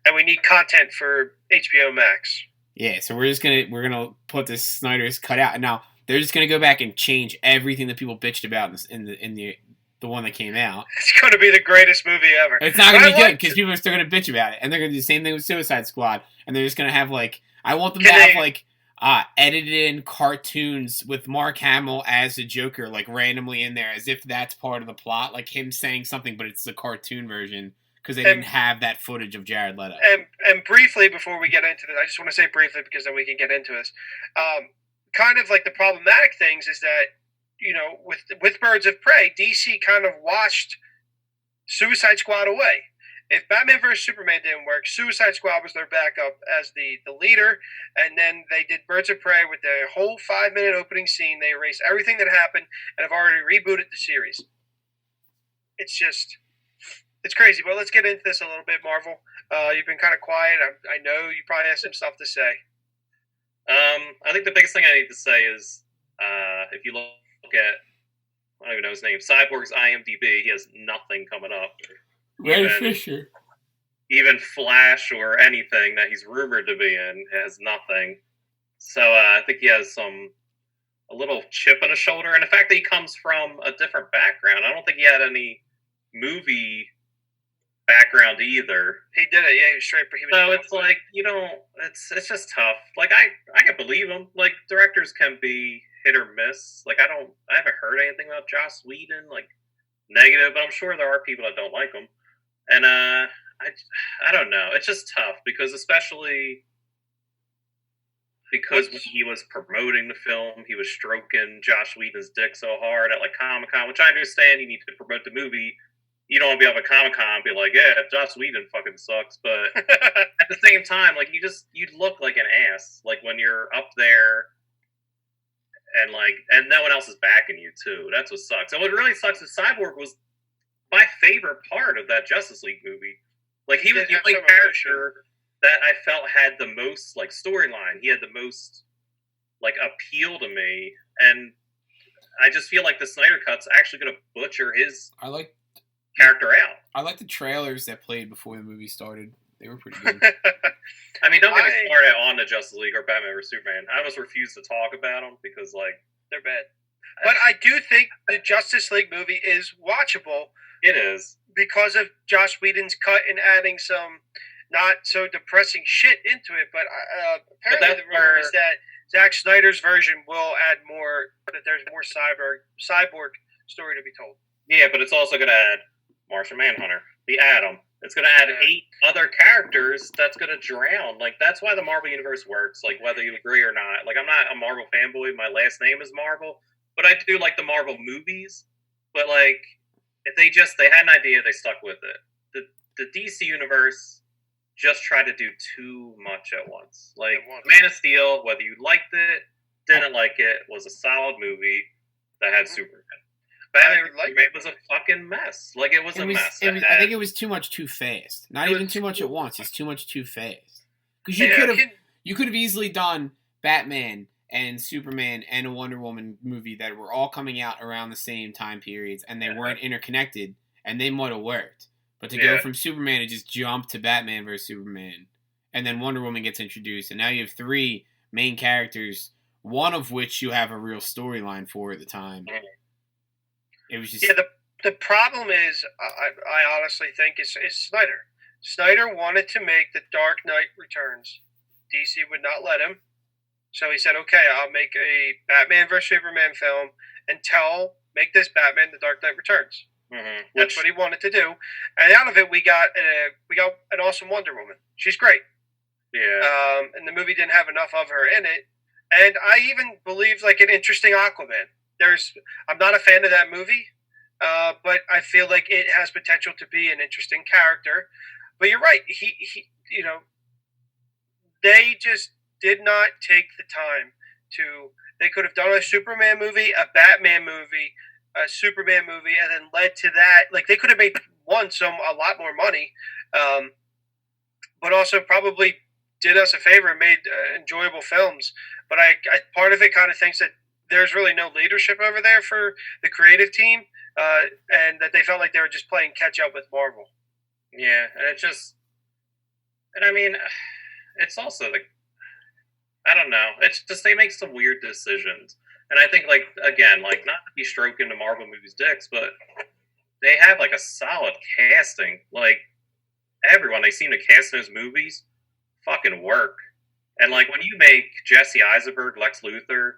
And we need content for HBO Max. Yeah, so we're gonna put this Snyder's cut out, and now they're just gonna go back and change everything that people bitched about in the one that came out. It's gonna be the greatest movie ever. It's not gonna be good because people are still gonna bitch about it, and they're gonna do the same thing with Suicide Squad, and they're just gonna have I want them to have edited in cartoons with Mark Hamill as the Joker randomly in there, as if that's part of the plot, like him saying something, but it's the cartoon version. Because they didn't have that footage of Jared Leto. And briefly, before we get into this, I just want to say briefly, because then we can get into this. Kind of like the problematic things is that, with Birds of Prey, DC kind of washed Suicide Squad away. If Batman vs. Superman didn't work, Suicide Squad was their backup as the leader, and then they did Birds of Prey with their whole 5-minute opening scene. They erased everything that happened and have already rebooted the series. It's crazy, but let's get into this a little bit, Marvel. You've been kind of quiet. I know you probably have some stuff to say. I think the biggest thing I need to say is if you look at, I don't even know his name, Cyborg's IMDb, he has nothing coming up. Ray Fisher. Even Flash or anything that he's rumored to be in has nothing. So I think he has a little chip on his shoulder. And the fact that he comes from a different background, I don't think he had any movie background either. He did it, yeah. He was straight. So it's like it's just tough. I can believe him. Directors can be hit or miss. I haven't heard anything about Joss Whedon negative, but I'm sure there are people that don't like him. And I don't know. It's just tough because especially because when he was promoting the film, he was stroking Joss Whedon's dick so hard at Comic-Con, which I understand you need to promote the movie. You don't want to be up at Comic-Con and be like, yeah, Joss Whedon fucking sucks. But at the same time, you look like an ass. When you're up there and no one else is backing you too. That's what sucks. And what really sucks is Cyborg was my favorite part of that Justice League movie. He was the only character that I felt had the most storyline. He had the most appeal to me. And I just feel like the Snyder Cut's actually going to butcher his character out. I like the trailers that played before the movie started. They were pretty good. I mean, don't get me started on the Justice League or Batman vs. Superman. I almost refuse to talk about them because, they're bad. But I do think the Justice League movie is watchable. It is. Because of Joss Whedon's cut and adding some not so depressing shit into it. But apparently the rumor is that Zack Snyder's version will add more, that there's more cyborg story to be told. Yeah, but it's also going to add Martian Manhunter, the Atom. It's going to add 8 other characters that's going to drown. That's why the Marvel Universe works, whether you agree or not. I'm not a Marvel fanboy. My last name is Marvel. But I do like the Marvel movies. But, if they had an idea, they stuck with it. The DC Universe just tried to do too much at once. Man of Steel, whether you liked it, didn't like it, was a solid movie that had Superman. It was a fucking mess. It was a mess. I think it was too much too fast. Not even too much at once. It's too much too fast. Because you could have easily done Batman and Superman and a Wonder Woman movie that were all coming out around the same time periods, and they weren't interconnected, and they might have worked. But to go from Superman to just jump to Batman versus Superman, and then Wonder Woman gets introduced, and now you have 3 main characters, one of which you have a real storyline for at the time. It was just the problem is I honestly think is Snyder. Snyder wanted to make the Dark Knight Returns. DC would not let him. So he said, okay, I'll make a Batman vs. Superman film and make this Batman the Dark Knight Returns. Mm-hmm. That's what he wanted to do. And out of it, we got an awesome Wonder Woman. She's great. Yeah. And the movie didn't have enough of her in it. And I even believed an interesting Aquaman. I'm not a fan of that movie, but I feel like it has potential to be an interesting character. But you're right. He they just did not take the time to. They could have done a Superman movie, a Batman movie, a Superman movie, and then led to that. Like they could have made a lot more money, but also probably did us a favor and made enjoyable films. But I part of it kind of thinks that there's really no leadership over there for the creative team, and that they felt like they were just playing catch up with Marvel. Yeah, and I mean, it's also I don't know. It's just they make some weird decisions, and I think like again, like not to be stroking the Marvel movies' dicks, but they have like a solid casting. Like everyone they seem to cast in those movies fucking work. And like when you make Jesse Eisenberg Lex Luthor,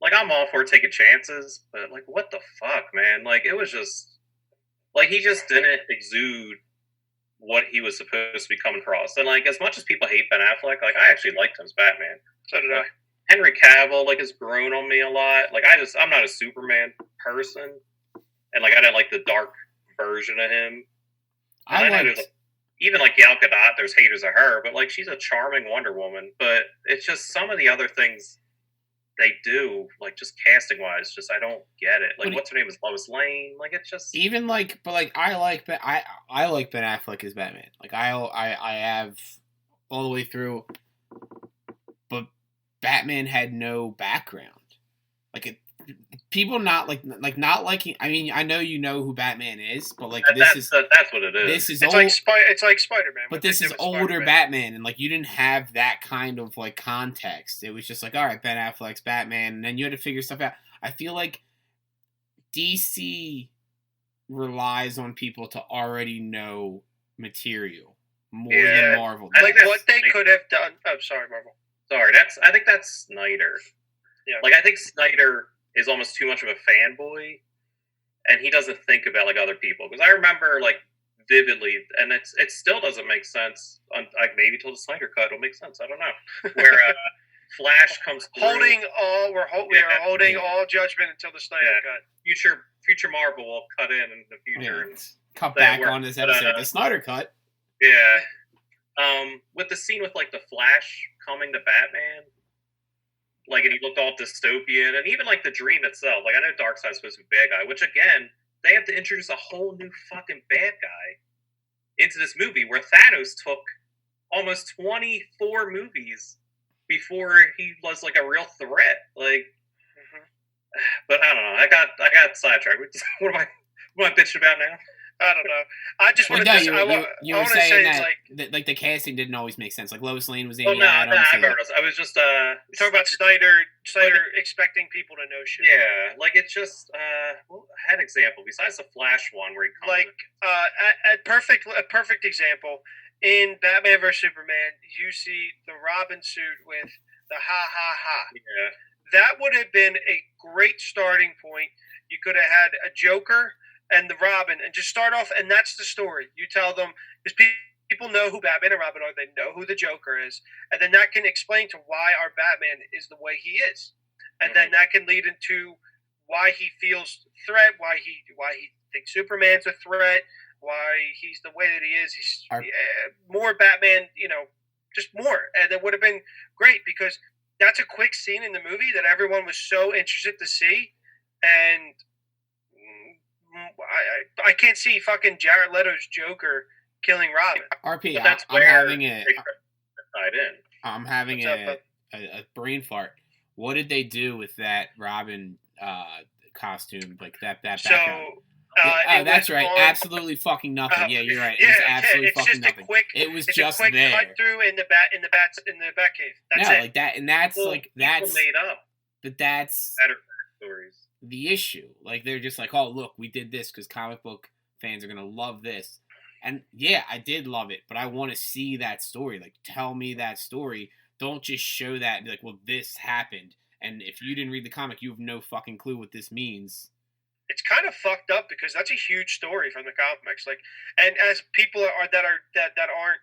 like I'm all for taking chances, but like what the fuck, man? Like it was just like he just didn't exude what he was supposed to be coming across. And like as much as people hate Ben Affleck, like I actually liked him as Batman. So did I. Henry Cavill like has grown on me a lot. Like I'm not a Superman person, and like I didn't like the dark version of him. And I know there's even like Gal Gadot, there's haters of her, but like she's a charming Wonder Woman. But it's just some of the other things they do, like just casting wise, just I don't get it. Like what's her name is Lois Lane. Like it's just even like, but like I like Ben Affleck as Batman. Like I have all the way through, but Batman had no background. Like people not liking. I mean, I know you know who Batman is, but like that's what it is. This is it's like Spider-Man, but this is older Spider-Man. Batman, and like you didn't have that kind of like context. It was just like, all right, Ben Affleck's Batman, and then you had to figure stuff out. I feel like DC relies on people to already know material more than Marvel. Like what they could have done. Oh, sorry, Marvel. Sorry, I think that's Snyder. Yeah, like I think Snyder is almost too much of a fanboy, and he doesn't think about like other people. Because I remember like vividly, and it still doesn't make sense. Like maybe till the Snyder cut, it'll make sense. I don't know. Where Flash comes through. We are holding all judgment until the Snyder cut. Future Marvel will cut in the future and cut back on this episode. The Snyder cut. Yeah. With the scene with like the Flash coming to Batman, like, and he looked all dystopian, and even like the dream itself. Like, I know Darkseid's supposed to be a bad guy, which again, they have to introduce a whole new fucking bad guy into this movie where Thanos took almost 24 movies before he was like a real threat. Like, but I don't know. I got sidetracked. What am I bitching about now? I don't know. I just want to. You were saying that like the casting didn't always make sense. Like Lois Lane was Amy Adams. I was just talking about Snyder expecting people to know shit. Yeah, like it's just I had an example besides the Flash one where he comes like a perfect example in Batman vs Superman. You see the Robin suit with the ha ha ha. Yeah, that would have been a great starting point. You could have had a Joker and the Robin, and just start off, and that's the story. You tell them, because people know who Batman and Robin are, they know who the Joker is, and then that can explain to why our Batman is the way he is, and then that can lead into why he feels threat, why he thinks Superman's a threat, why he's the way that he is. He's more Batman, just more, and it would have been great because that's a quick scene in the movie that everyone was so interested to see, and I can't see fucking Jared Leto's Joker killing Robin. RP, that's I'm having a brain fart. What did they do with that Robin costume? Like that background? That's right. Absolutely fucking nothing. Yeah, you're right. It was absolutely fucking nothing. It was just a quick there. cut through in the Batcave. That's it. Like that, and that's that's made up. But that's better stories. The issue. Like they're just like, oh look, we did this because comic book fans are gonna love this. And yeah, I did love it, but I want to see that story. Like, tell me that story. Don't just show that and be like, well, this happened. And if you didn't read the comic, you have no fucking clue what this means. It's kind of fucked up because that's a huge story from the comics. Like, and as people that aren't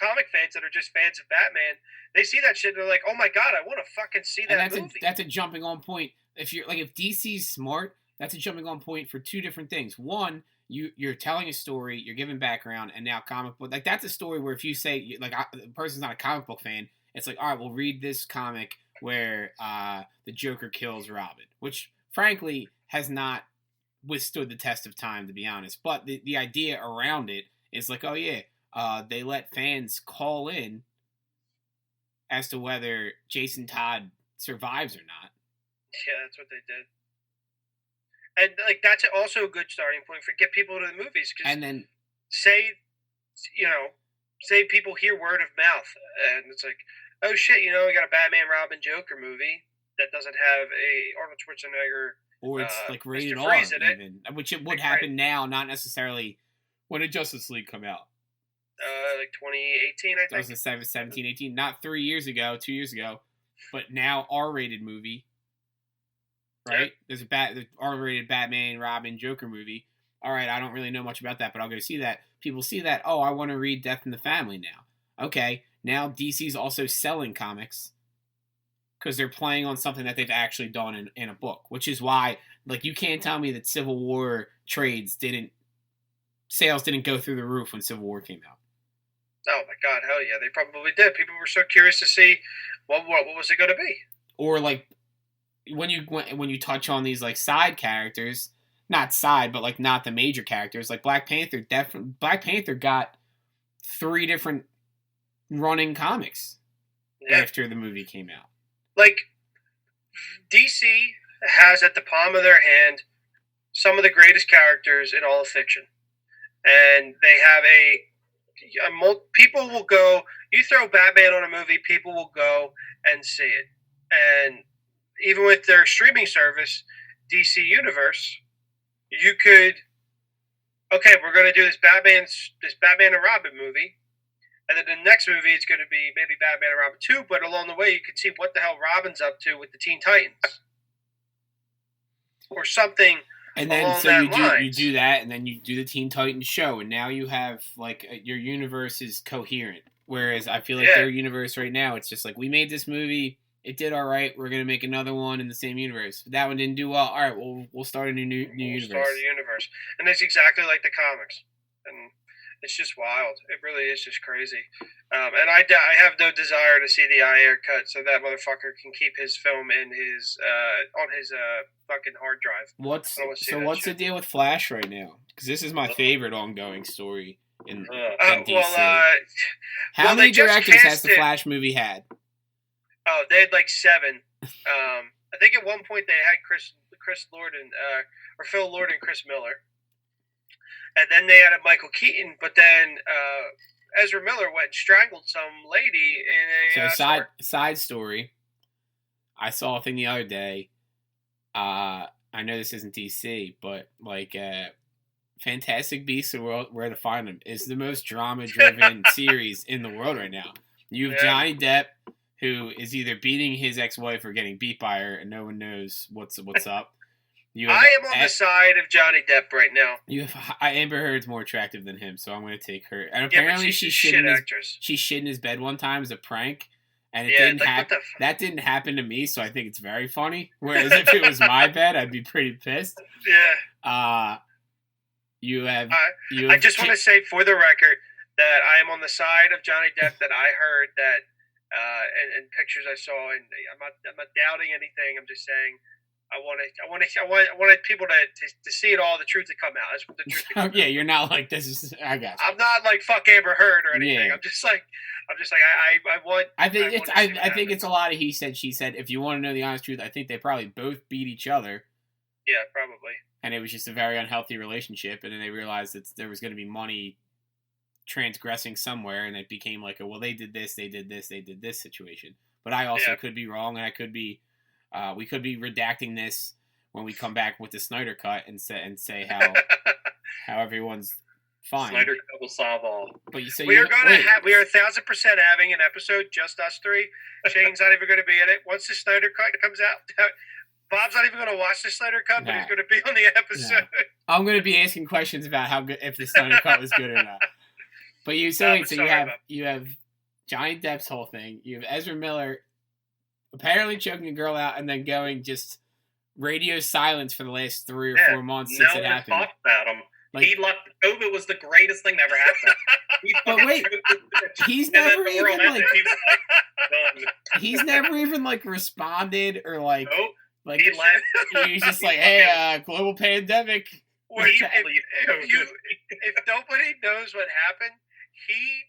comic fans, that are just fans of Batman, they see that shit and they're like, oh my god, I want to fucking see that movie. That's a jumping on point if DC's smart, that's a jumping on point for two different things. One, you're telling a story, you're giving background, and now comic book, like, that's a story where if you say, like, the person's not a comic book fan, it's like, all right, we'll read this comic where the Joker kills Robin, which frankly has not withstood the test of time, to be honest. But the idea around it is like, oh yeah, they let fans call in as to whether Jason Todd survives or not. Yeah, that's what they did. And like that's also a good starting point for get people to the movies. Cause And then say people hear word of mouth, and it's like, oh shit, we got a Batman Robin Joker movie that doesn't have a Arnold Schwarzenegger. or it's like rated Mr. R Freeze in it. even, which it would Like, happen now, not necessarily when did Justice League come out. Like 2018, I think. 2017, 18, not 3 years ago, 2 years ago, but now R-rated movie. Right? There's the R-rated Batman, Robin, Joker movie. All right, I don't really know much about that, but I'll go see that. People see that. Oh, I want to read Death in the Family now. Okay, now DC's also selling comics because they're playing on something that they've actually done in a book, which is why, like, you can't tell me that Civil War sales didn't go through the roof when Civil War came out. Oh my god, hell yeah, they probably did. People were so curious to see what was it going to be. Or like when you touch on these like side characters, not side, but like not the major characters, like Black Panther. Black Panther got 3 different running comics after the movie came out. Like DC has at the palm of their hand some of the greatest characters in all of fiction, and they have people will go. You throw Batman on a movie, people will go and see it. And even with their streaming service, DC Universe, you could, okay, we're going to do this Batman and Robin movie, and then the next movie is going to be maybe Batman and Robin 2, but along the way you can see what the hell Robin's up to with the Teen Titans, or something. And then so you do that, and then you do the Teen Titans show, and now you have like your universe is coherent. Whereas I feel like their universe right now, it's just like, we made this movie, it did all right, we're gonna make another one in the same universe. But that one didn't do well. All right, we'll start a new universe. Start a universe, and it's exactly like the comics, and it's just wild. It really is just crazy. And I have no desire to see the Ayer cut, so that motherfucker can keep his film in his on his fucking hard drive. What's the deal with Flash right now? Because this is my favorite ongoing story in DC. How many directors has the Flash movie had? Oh, they had like 7. I think at one point they had Chris Lord and or Phil Lord and Chris Miller. And then they had a Michael Keaton, but then Ezra Miller went and strangled some lady in a... side story. I saw a thing the other day. I know this isn't DC, but like Fantastic Beasts of the World, Where to Find Them is the most drama-driven series in the world right now. You have Johnny Depp, who is either beating his ex-wife or getting beat by her, and no one knows what's up. I am on the side of Johnny Depp right now. Amber Heard's more attractive than him, so I'm going to take her. And apparently she shit in his bed one time as a prank, and that didn't happen to me, so I think it's very funny. Whereas if it was my bed, I'd be pretty pissed. Yeah. I just want to say for the record that I am on the side of Johnny Depp. That I heard that, and pictures I saw, and I'm not doubting anything. I'm just saying. I wanted people to see it all, the truth to come out. I just want the truth to come out. Yeah, you're not like, this is, I got you. I'm not like fuck Amber Heard or anything. Yeah. I'm just like I want. I think it's a lot of he said, she said. If you want to know the honest truth, I think they probably both beat each other. Yeah, probably. And it was just a very unhealthy relationship, and then they realized that there was going to be money transgressing somewhere, and it became like they did this situation. But I also could be wrong, and I could be. We could be redacting this when we come back with the Snyder Cut and say how everyone's fine. Snyder Cut will solve all. But we are 1,000% having an episode just us 3. Shane's not even going to be in it. Once the Snyder Cut comes out, Bob's not even going to watch the Snyder Cut, but he's going to be on the episode. No. I'm going to be asking questions about how good, if the Snyder Cut was good or not. But you have Johnny Depp's whole thing. You have Ezra Miller apparently choking a girl out and then going just radio silence for the last 3 or 4 months no since it one happened. talked about him. Like, He left. COVID was the greatest thing that ever happened. But wait, he's never even like done. he's never even like responded or like Nope. like He left. he's just like, hey, global pandemic. Which, He if nobody knows what happened, he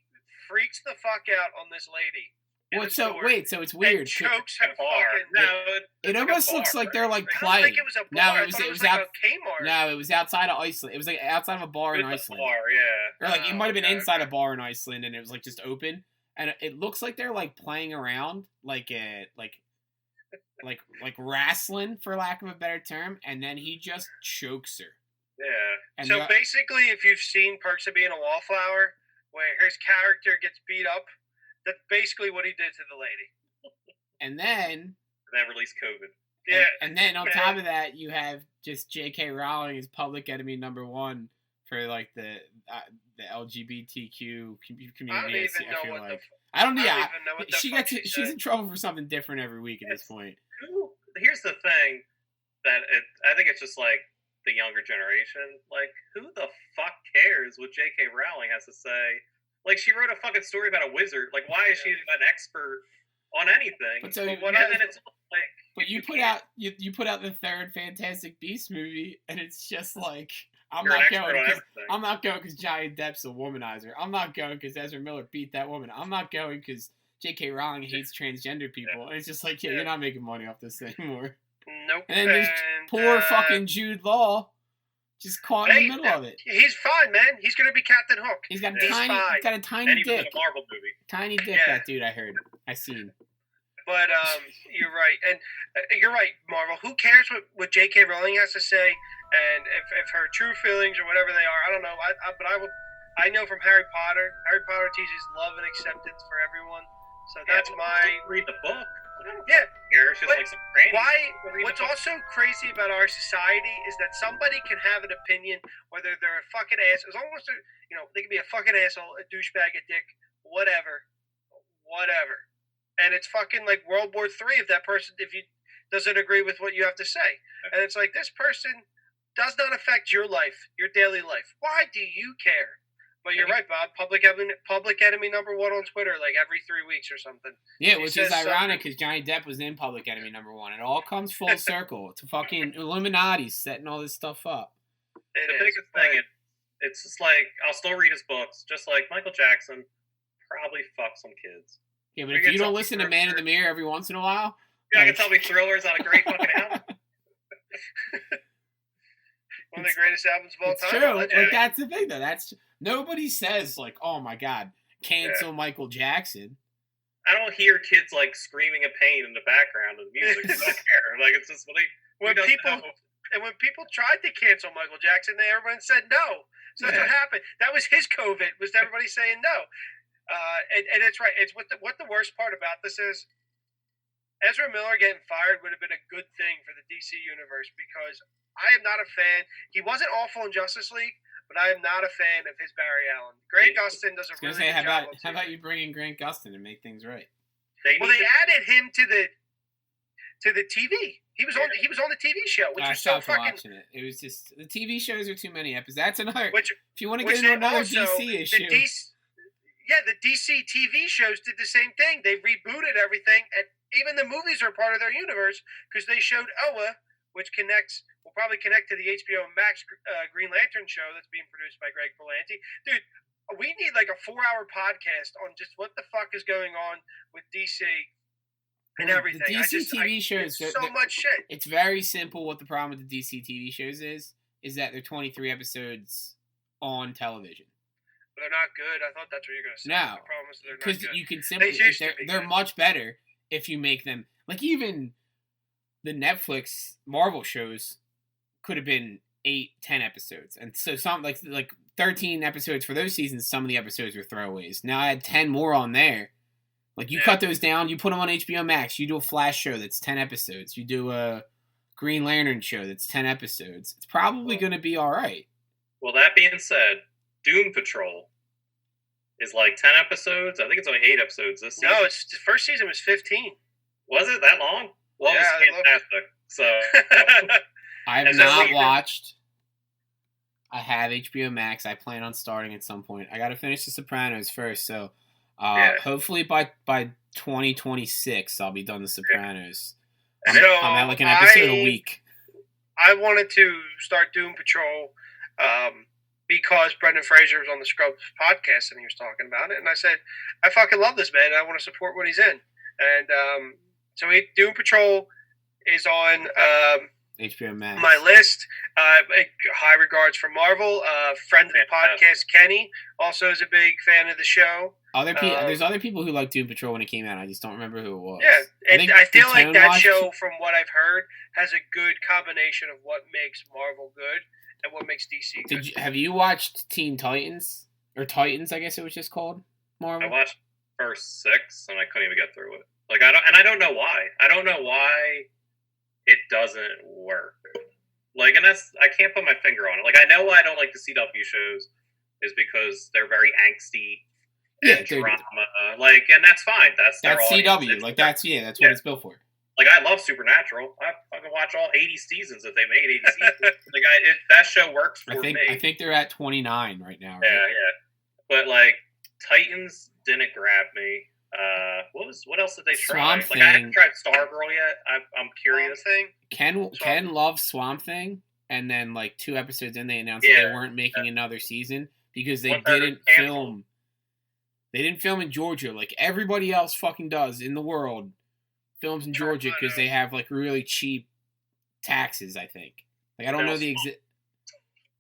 freaks the fuck out on this lady. Well, so wait, so it's weird. And chokes her bar. fucking. No, It almost looks like they're like I don't playing. think it was a bar. No, I it was thought it was like out. a Kmart. No, it was outside of Iceland. It was like outside of a bar in Iceland. Bar, yeah. Or like it might have been okay, inside a bar in Iceland, and it was like just open, and it looks like they're like playing around, like wrestling, for lack of a better term, and then he just chokes her. Yeah. And So basically, if you've seen Perks of Being a Wallflower, where his character gets beat up, that's basically what he did to the lady. and then released COVID. Yeah. and then on top of that, you have just J.K. Rowling as public enemy number 1 for like the LGBTQ community. I don't even know feel what like. the. I don't know. I don't even know what the She fuck gets. she She's said. in trouble for something different every week at this point. Here's the thing that I think it's just like the younger generation. Like, who the fuck cares what J.K. Rowling has to say? Like, she wrote a fucking story about a wizard. Like, why is she an expert on anything? But so and you- then it's like. But you put out you put out the 3rd Fantastic Beasts movie, and it's just like I'm You're an not expert going. on 'cause- everything. I'm not going because Johnny Depp's a womanizer. I'm not going because Ezra Miller beat that woman. I'm not going because J.K. Rowling hates transgender people. And it's just like, you're not making money off this anymore. Nope. And then there's poor fucking Jude Law, just caught in the middle of it. He's fine, man. He's gonna be Captain Hook. He's got a He's tiny, fine. he's got a And tiny he was in dick, a Marvel movie. tiny dick. Yeah. That dude, I heard, I seen. But you're right, and you're right, Marvel. Who cares what J.K. Rowling has to say, and if her true feelings or whatever they are, I don't know. I know from Harry Potter. Harry Potter teaches love and acceptance for everyone. So that's Read the book. yeah. It's just But like some crazy. What's also crazy about our society is that somebody can have an opinion, whether they're a fucking ass, as long as they're, they can be a fucking asshole, a douchebag, a dick, whatever. And it's fucking like World War III if that person, if you doesn't agree with what you have to say. And it's like, this person does not affect your life, your daily life. Why do you care? But you're right, Bob. Public enemy number 1 on Twitter, like every 3 weeks or something. Yeah, He which is says ironic because Johnny Depp was in Public Enemy number 1. It all comes full circle. It's a fucking Illuminati setting all this stuff up. It The is, biggest but- thing, it's just like, I'll still read his books, just like Michael Jackson probably fucked some kids. Yeah, but You if can you tell don't me listen to for Man in sure. the Mirror every once in a while, Yeah, I like- can tell me Thriller's on a great fucking album. One of the greatest albums of all it's time. true. Legend. Like, that's the thing, though. Nobody says like, "Oh my God, cancel Michael Jackson." I don't hear kids like screaming in pain in the background of the music. I don't care. Like, it's just When people tried to cancel Michael Jackson, everyone said no. So that's what happened. That was his COVID. Was everybody saying no? And it's right. It's what the worst part about this is. Ezra Miller getting fired would have been a good thing for the DC universe because I am not a fan. He wasn't awful in Justice League, but I am not a fan of his Barry Allen. Grant Gustin does a I was really gonna say, good job. how about you bring in Grant Gustin and make things right? They added him to the TV. He was on the TV show, which I was so stopped fucking. watching it. It was just the TV shows are too many episodes. That's another. Which if you want to which get into they another also- DC issue, the DC TV shows did the same thing. They rebooted everything, and even the movies are part of their universe because they showed Oa, which will probably connect to the HBO Max Green Lantern show that's being produced by Greg Berlanti. Dude, we need like a 4-hour podcast on just what the fuck is going on with DC and everything. The DC TV shows, it's so much shit. it's very simple. What the problem with the DC TV shows is that they're 23 episodes on television. They're not good. I thought that's what you were going to say. No, The problem is they're not because good. you can simply used to be they're good. much better if you make them like even the Netflix Marvel shows could have been 8-10 episodes, and so some like 13 episodes for those seasons. Some of the episodes were throwaways. Now I had 10 more on there. Like you cut those down, you put them on HBO Max. You do a Flash show that's 10 episodes. You do a Green Lantern show that's 10 episodes. It's probably going to be all right. Well, that being said, Doom Patrol is like 10 episodes. I think it's only 8 episodes this season. No, the first season was 15. Was it that long? Well, Yeah, it was fantastic. So I have Is that what not you did? watched. I have HBO Max. I plan on starting at some point. I got to finish The Sopranos first, so Yeah. hopefully by 2026 I'll be done The Sopranos. I'm So at like an episode a week. I wanted to start Doom Patrol because Brendan Fraser was on the Scrubs podcast and he was talking about it, and I said, I fucking love this man and I want to support what he's in. And so Doom Patrol is on HBO Max. my list. High regards for Marvel. Friend of the podcast, Kenny, also is a big fan of the show. There's other people who liked Doom Patrol when it came out. I just don't remember who it was. Yeah, and I feel like that watched... show, from what I've heard, has a good combination of what makes Marvel good and what makes DC good. Have you watched Teen Titans? Or Titans, I guess it was just called? Marvel? I watched first 6 and I couldn't even get through it. Like I don't know why. I don't know why it doesn't work. Like, and I can't put my finger on it. Like, I know why I don't like the CW shows is because they're very angsty. And drama, and that's fine. That's CW. Like that's what it's built for. Like I love Supernatural. I fucking watch all 80 seasons if they made 80 seasons. Like that show works for me. I think they're at 29 right now. Right? Yeah. But like Titans didn't grab me. What else did they try? Swamp Thing. I haven't tried Stargirl yet. I'm curious. Ken loves Swamp Thing, and then like 2 episodes in, they announced that they weren't making another season because they didn't film. They didn't film in Georgia like everybody else fucking does in the world. Films in Georgia because they have like really cheap taxes. I think. Like I don't know the exact.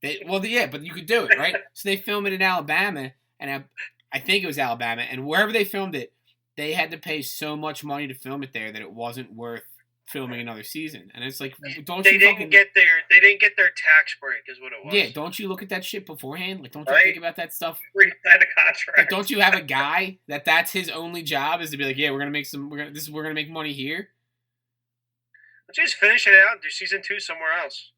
But you could do it, right? So they film it in Alabama, and I think it was Alabama, and wherever they filmed it, they had to pay so much money to film it there that it wasn't worth filming another season. And it's like, they didn't get their tax break, is what it was. Yeah, don't you look at that shit beforehand? Like, don't you think about that stuff? Read that contract. Like, don't you have a guy that's his only job is to be like, yeah, we're gonna make money here. Let's just finish it out and do season 2 somewhere else.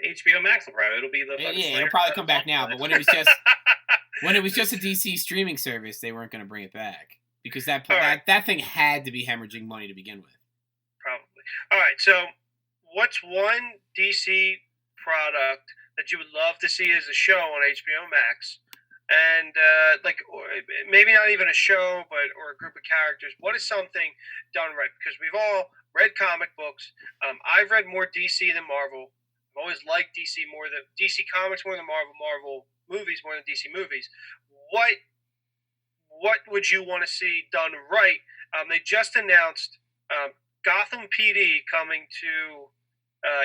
HBO Max will probably it'll be the it'll probably come back now. But when it was just a DC streaming service, they weren't gonna bring it back because that thing had to be hemorrhaging money to begin with. Probably. All right. So, what's one DC product that you would love to see as a show on HBO Max? And maybe not even a show, or a group of characters. What is something done right? Because we've all read comic books. I've read more DC than Marvel. I've always liked DC comics more than Marvel movies more than DC movies. What would you want to see done right? They just announced Gotham PD coming to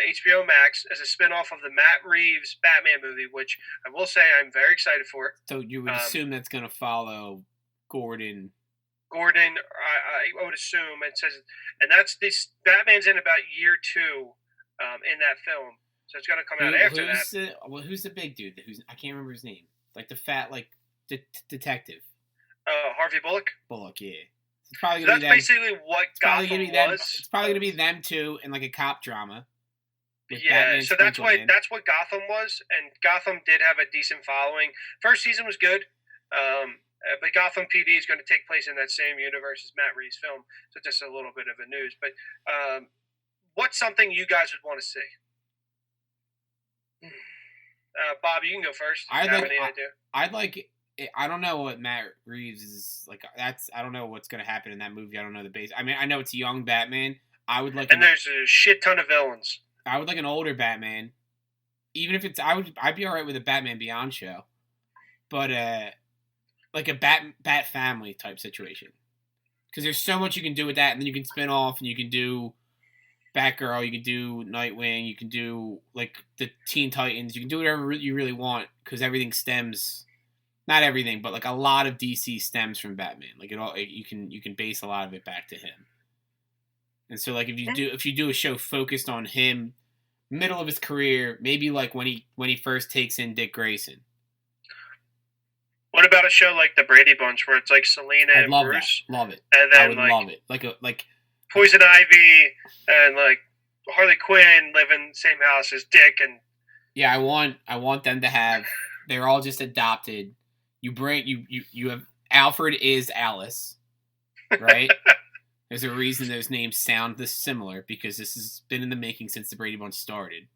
HBO Max as a spinoff of the Matt Reeves Batman movie, which I will say I'm very excited for. So you would assume that's going to follow Gordon. I would assume it says, and that's this Batman's in about year 2 in that film, so it's going to come out after that. Who's the big dude? I can't remember his name. Like the fat detective. Harvey Bullock. Yeah. It's probably So gonna that's be basically what Gotham was. It's probably going to be them two in like a cop drama. Yeah, so that's what Gotham was, and Gotham did have a decent following. First season was good, but Gotham PD is going to take place in that same universe as Matt Reeves' film, so just a little bit of a news. But what's something you guys would want to see? Bob, you can go first. I don't know what Matt Reeves is like. I don't know what's going to happen in that movie. I don't know the base. I mean, I know it's a young Batman. There's a shit ton of villains. I would like an older Batman, even if I'd be all right with a Batman Beyond show, but like a Bat family type situation, because there's so much you can do with that, and then you can spin off, and you can do Batgirl, you can do Nightwing, you can do like the Teen Titans, you can do whatever you really want, because everything stems, not everything, but like a lot of DC stems from Batman. Like you can base a lot of it back to him. And so, like, if you do a show focused on him, middle of his career, maybe like when he first takes in Dick Grayson. What about a show like The Brady Bunch, where it's like Selena and Bruce? Love it. And then I would love it. Like Poison Ivy and like Harley Quinn live in the same house as Dick and. Yeah, I want them to have. They're all just adopted. You have Alfred is Alice, right? There's a reason those names sound this similar because this has been in the making since the Brady Bunch started,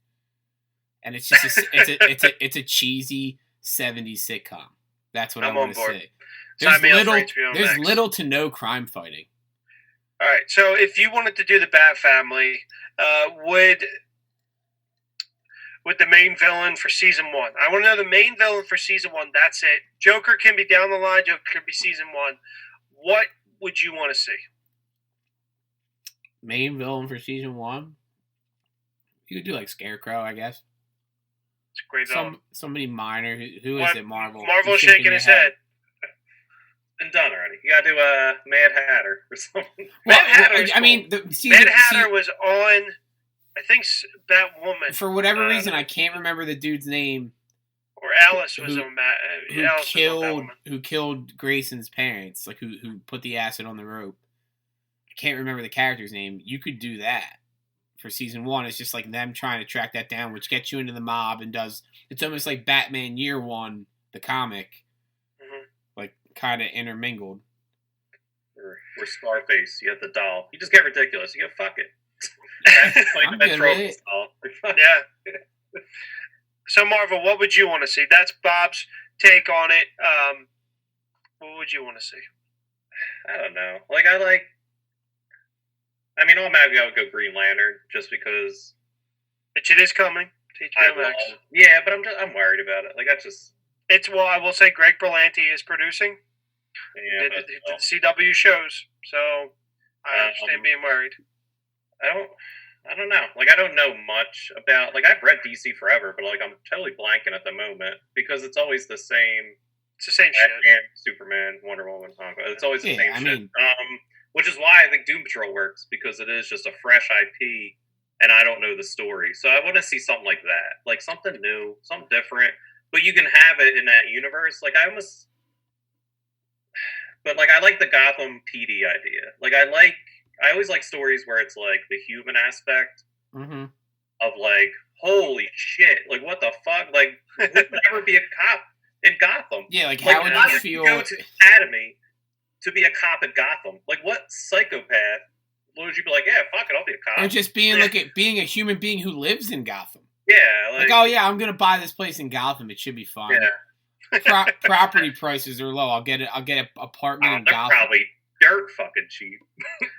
and it's just it's a cheesy '70s sitcom. That's what I want to say. There's little to no crime fighting. All right, so if you wanted to do the Bat Family, would the main villain for season 1? I want to know the main villain for season 1. That's it. Joker can be down the line. Joker can be season 1. What would you want to see? Main villain for season 1? You could do like Scarecrow, I guess. It's a great villain. Somebody minor. Who is it? Marvel. Marvel's shaking his head. Been done already. You gotta do a Mad Hatter or something. Well, Mad Hatter was on, I think, Batwoman. For whatever reason, I can't remember the dude's name. Or Alice was on Batwoman. Who killed Grayson's parents? Like who put the acid on the rope? I can't remember the character's name. You could do that for season 1. It's just like them trying to track that down, which gets you into the mob and does. It's almost like Batman Year One, the comic. Like kind of intermingled. Or Scarface, you have the doll. You just get ridiculous. You go, fuck it. I'm good with it. Yeah. So Marvel, what would you want to see? That's Bob's take on it. What would you want to see? I don't know. Automatically I would go Green Lantern just because it is coming. Yeah, but I'm worried about it. I will say Greg Berlanti is producing. Yeah, the CW shows, so I understand being worried. I don't know. I don't know much about. I've read DC forever, but I'm totally blanking at the moment because it's always the same. It's the same shit. Superman, Wonder Woman, it's always the same shit. Which is why I think Doom Patrol works because it is just a fresh IP, and I don't know the story, so I want to see something like that, something new, something different. But you can have it in that universe. I like the Gotham PD idea. I always like stories where it's the human aspect of holy shit, what the fuck, would never be a cop in Gotham. Yeah, how would you feel? Go to Academy to be a cop in Gotham. What psychopath would you be yeah, fuck it, I'll be a cop. Or just being being a human being who lives in Gotham. Yeah, oh yeah, I'm gonna buy this place in Gotham. It should be fun. Yeah. Property prices are low. I'll get an apartment in they're Gotham. Probably dirt fucking cheap.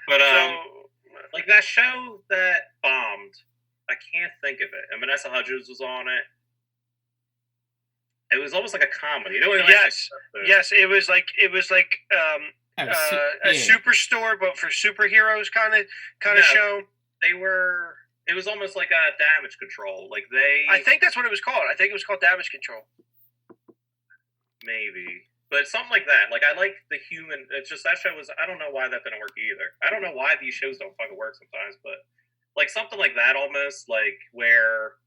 But that show that bombed, I can't think of it. And Vanessa Hudgens was on it. It was almost like a comedy. Yes. It was like a superstore, but for superheroes kind of show. It was almost like a Damage Control. I think that's what it was called. I think it was called Damage Control. Maybe. But something like that. I like the human. It's just that show was. I don't know why that didn't work either. I don't know why these shows don't fucking work sometimes. But something like that almost where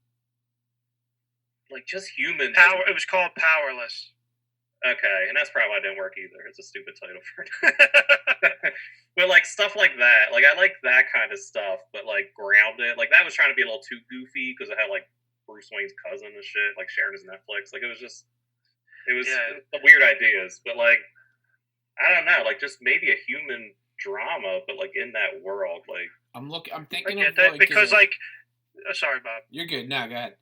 just humans. It was called Powerless. Okay, and that's probably why it didn't work either. It's a stupid title for it. But stuff like that. I like that kind of stuff. But grounded. That was trying to be a little too goofy because it had Bruce Wayne's cousin and shit sharing his Netflix. It was just. It was weird ideas, but I don't know, just maybe a human drama, but in that world, I'm thinking of that because sorry, Bob. You're good. No, go ahead.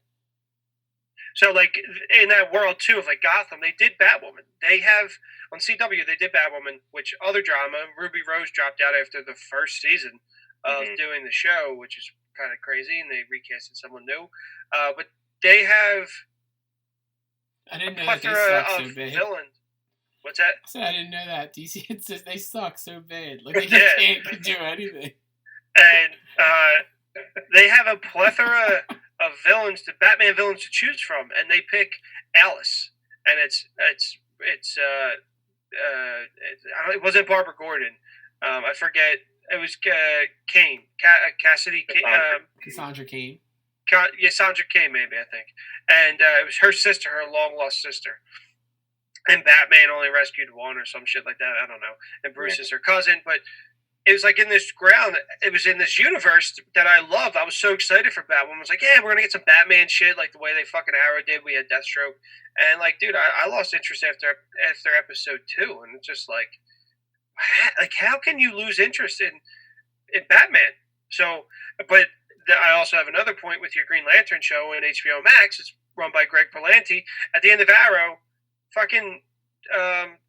So in that world too of Gotham, they did Batwoman. They have on CW they did Batwoman, which other drama. Ruby Rose dropped out after the first season of doing the show, which is kind of crazy, and they recasted someone new. But they have. I didn't know that they suck so bad. Villains. What's that? I didn't know that. DC it says they suck so bad. They just can't do anything. And they have a plethora of Batman villains to choose from, and they pick Alice, and it wasn't Barbara Gordon. I forget. It was Kane, Cassidy, Cassandra Cain. Sandra Kane, maybe, I think. And it was her sister, her long-lost sister. And Batman only rescued one or some shit like that. I don't know. And Bruce is her cousin. But it was in this ground. It was in this universe that I love. I was so excited for Batman. I was yeah, we're going to get some Batman shit the way they fucking Arrow did. We had Deathstroke. And, dude, I lost interest after episode 2. And it's just how can you lose interest in Batman? So, but I also have another point with your Green Lantern show in HBO Max. It's run by Greg Berlanti. At the end of Arrow, fucking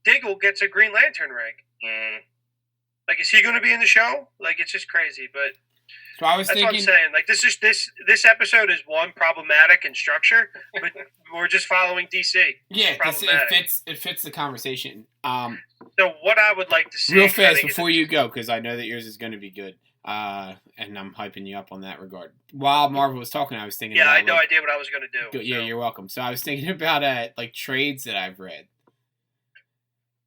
Diggle gets a Green Lantern rig. Like, is he going to be in the show? Like, it's just crazy. But So I was that's thinking, what I'm saying. Like, this episode is one problematic in structure, but we're just following DC. yeah, Problematic. it fits the conversation. So what I would like to see, Real fast before you go, because I know that yours is going to be good, and I'm hyping you up on that regard. While Marvel was talking, I was thinking. Yeah, about, I had no idea what I was going to do. Yeah, so. You're welcome. So I was thinking about like trades that I've read,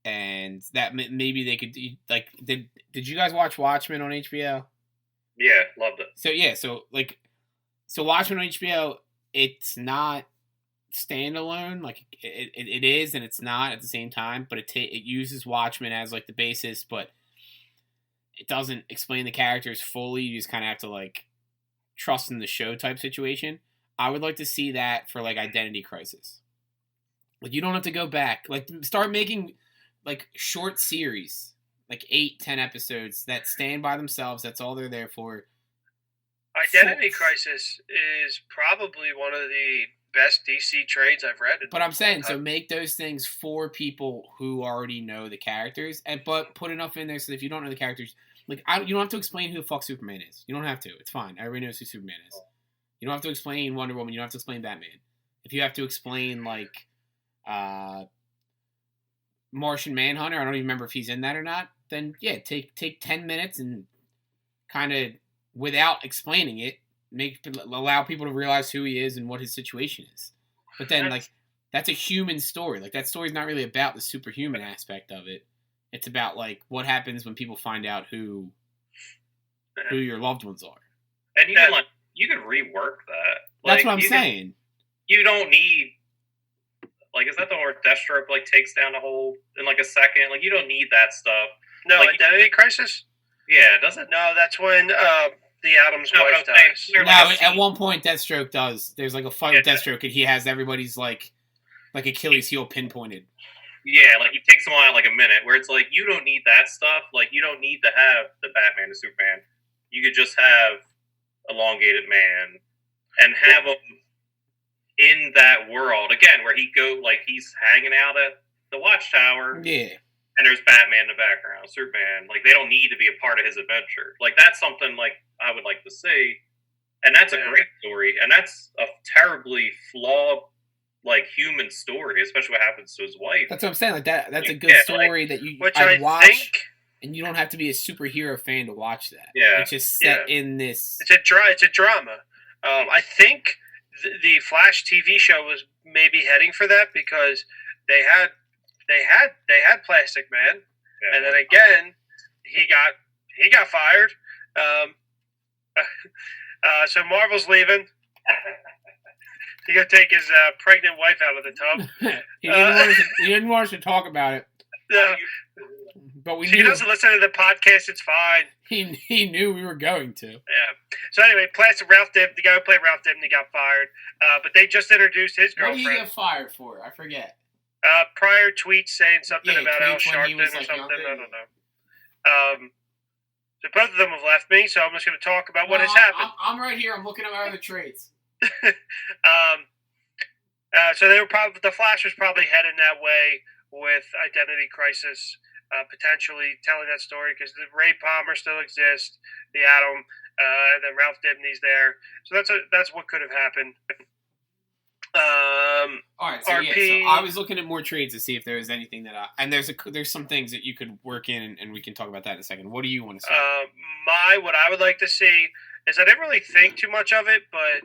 and that maybe they could like. Did you guys watch Watchmen on HBO? Yeah, loved it. So Watchmen on HBO, it's not standalone. Like it is, and it's not at the same time. But it uses Watchmen as like the basis, but it doesn't explain the characters fully. You just kind of have to like trust in the show type situation. I would like to see that for like Identity Crisis. Like you don't have to go back. Like start making like short series. Like 8-10 episodes that stand by themselves. That's all they're there for. Identity Crisis is probably one of the best DC trades I've read. But I'm saying, so make those things for people who already know the characters, but put enough in there so that if you don't know the characters, like you don't have to explain who the fuck Superman is. You don't have to. It's fine. Everybody knows who Superman is. You don't have to explain Wonder Woman. You don't have to explain Batman. If you have to explain like Martian Manhunter, I don't even remember if he's in that or not. Then yeah, take 10 minutes and kind of without explaining it, allow people to realize who he is and what his situation is. But then like that's a human story. Like that story's not really about the superhuman aspect of it. It's about like what happens when people find out who your loved ones are. And you can rework that. That's what I'm saying. You don't need. Like, is that the one where Deathstroke like takes down the whole in like a second? Like, you don't need that stuff. No, like, Identity Crisis? Yeah, does it? No, that's when the Atom's wife dies. No, at one point Deathstroke does. There's like a fight with Deathstroke, and he has everybody's like Achilles heel pinpointed. Yeah, like he takes them all out in like a minute. Where it's like you don't need that stuff. Like you don't need to have the Batman and Superman. You could just have Elongated Man and have them in that world again, where he's hanging out at the Watchtower. Yeah. And there's Batman in the background, Superman. Like, they don't need to be a part of his adventure. Like, that's something, like, I would like to see. And that's a great story. And that's a terribly flawed, like, human story, especially what happens to his wife. That's what I'm saying. Like, that's a good story that I'd watch. And you don't have to be a superhero fan to watch that. Yeah. It's just set in this. It's a drama. I think the Flash TV show was maybe heading for that because they had Plastic Man, and then again he got fired. So Marvel's leaving. He gonna take his pregnant wife out of the tub. He didn't want us to talk about it. But we knew. He doesn't listen to the podcast. It's fine. He knew we were going to. Yeah. So anyway, Ralph Dibny, the guy who played Ralph Dibny, got fired. But they just introduced his girlfriend. What did he get fired for? I forget. Prior tweets saying something about Al Sharpton or something. Younger. I don't know. So both of them have left me, so I'm just going to talk about what has happened. I'm right here. I'm looking at my other trades. So the Flash was probably heading that way with Identity Crisis, potentially telling that story because the Ray Palmer still exists, the Atom, and then Ralph Dibny's there. So that's what could have happened. All right, so RP, so I was looking at more trades to see if there was anything that and there's some things that you could work in, and we can talk about that in a second. What do you want to say? What I would like to see is I didn't really think too much of it, but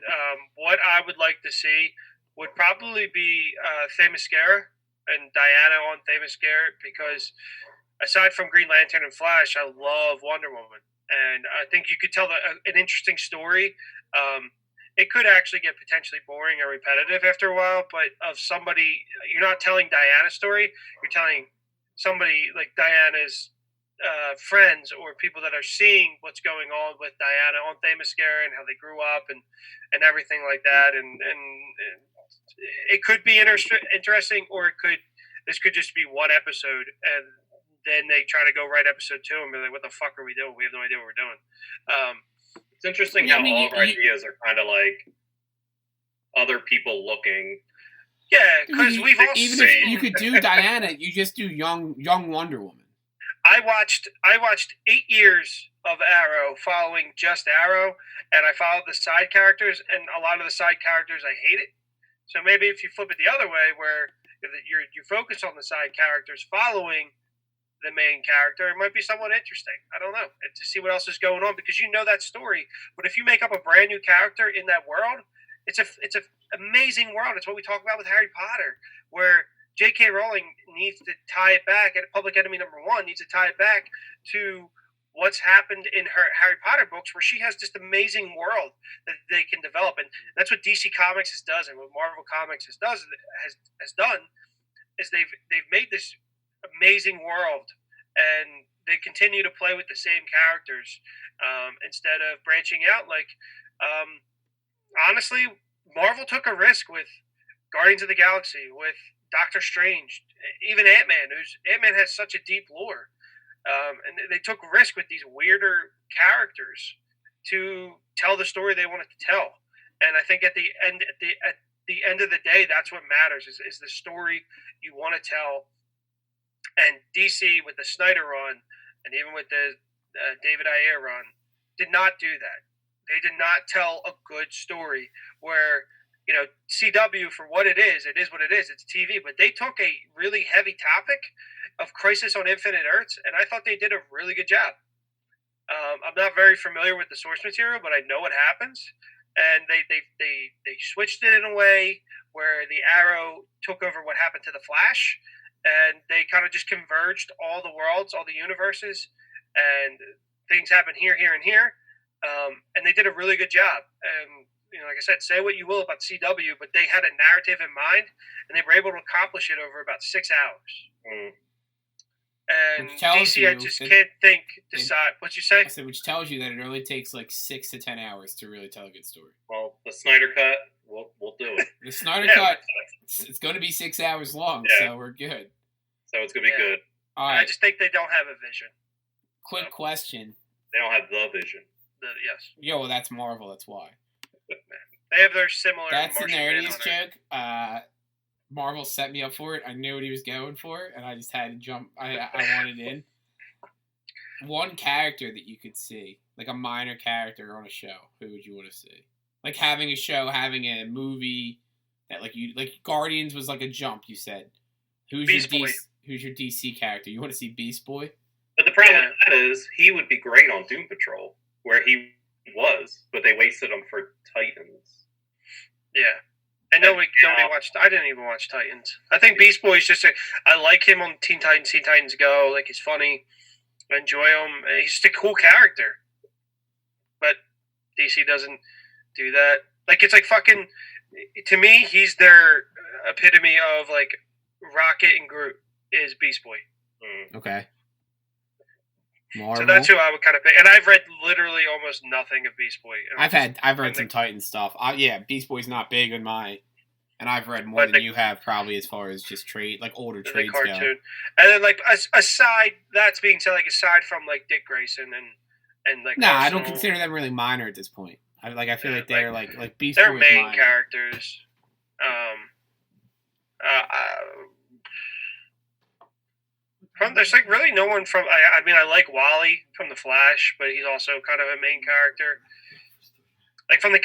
what I would like to see would probably be Themyscira and Diana on Themyscira, because aside from Green Lantern and Flash, I love Wonder Woman, and I think you could tell an interesting story. It could actually get potentially boring or repetitive after a while, but you're not telling Diana's story, you're telling somebody like Diana's friends or people that are seeing what's going on with Diana on Themyscira and how they grew up and everything like that, and it could be interesting, or this could just be one episode and then they try to go write episode 2 and be like, "What the fuck are we doing? We have no idea what we're doing." It's interesting Yeah, how I mean, all of our ideas are kind of like other people looking. Yeah, because we've all even seen. if you could do Diana, you just do young Wonder Woman. I watched 8 years of Arrow, following just Arrow, and I followed the side characters, and a lot of the side characters I hated. So maybe if you flip it the other way, where you focus on the side characters following the main character, it might be somewhat interesting. I don't know, and to see what else is going on, because you know that story. But if you make up a brand new character in that world, it's a amazing world. It's what we talk about with Harry Potter, where J.K. Rowling needs to tie it back, and Public Enemy #1 needs to tie it back to what's happened in her Harry Potter books, where she has this amazing world that they can develop, and that's what DC Comics does, and what Marvel Comics has done is they've made this amazing world, and they continue to play with the same characters instead of branching out. Like, honestly, Marvel took a risk with Guardians of the Galaxy, with Doctor Strange, even Ant-Man. Ant-Man has such a deep lore, and they took risk with these weirder characters to tell the story they wanted to tell. And I think at the end of the day, that's what matters is the story you want to tell. And DC with the Snyder run, and even with the David Ayer run, did not do that. They did not tell a good story. Where, CW, for what it is what it is. It's TV. But they took a really heavy topic of Crisis on Infinite Earths, and I thought they did a really good job. I'm not very familiar with the source material, but I know what happens. And they switched it in a way where the Arrow took over what happened to the Flash, and they kind of just converged all the worlds, all the universes, and things happen here, and here. And they did a really good job. And like I said, say what you will about CW, but they had a narrative in mind, and they were able to accomplish it over about 6 hours. Mm. And DC, I just can't decide. What'd you say? I said, which tells you that it only takes like 6 to 10 hours to really tell a good story. Well, the Snyder Cut, we'll do it. The Snyder Cut, it's going to be 6 hours long, so we're good. So it's going to be good. All right. I just think they don't have a vision. Quick question. They don't have the vision. Yes. Yo, well, that's Marvel. That's why. They have their similar. That's the Martian nerdiest Manhunter. joke. Marvel set me up for it. I knew what he was going for, and I just had to jump. I wanted in. One character that you could see, like a minor character on a show, who would you want to see? Like having a show, having a movie that like Guardians was like a jump. You said, who's your DC character? You want to see Beast Boy? But the problem with that is he would be great on Doom Patrol, where he was, but they wasted him for Titans. Yeah. Nobody watched. I didn't even watch Titans. I think Beast Boy is just I like him on Teen Titans Go. Like, he's funny. I enjoy him. He's just a cool character. But DC doesn't do that. Like, it's like fucking. To me, he's their epitome of like Rocket and Groot is Beast Boy. Okay. Marvel. So that's who I would kind of pick. And I've read literally almost nothing of Beast Boy. I've read some Titan stuff. Beast Boy's not big on and I've read more than you have probably as far as just older trades go. And then like aside from like Dick Grayson and like I don't consider them really minor at this point. I feel like they're like Beast Boy. They're main characters. There's like really no one from. I like Wally from the Flash, but he's also kind of a main character. Like from the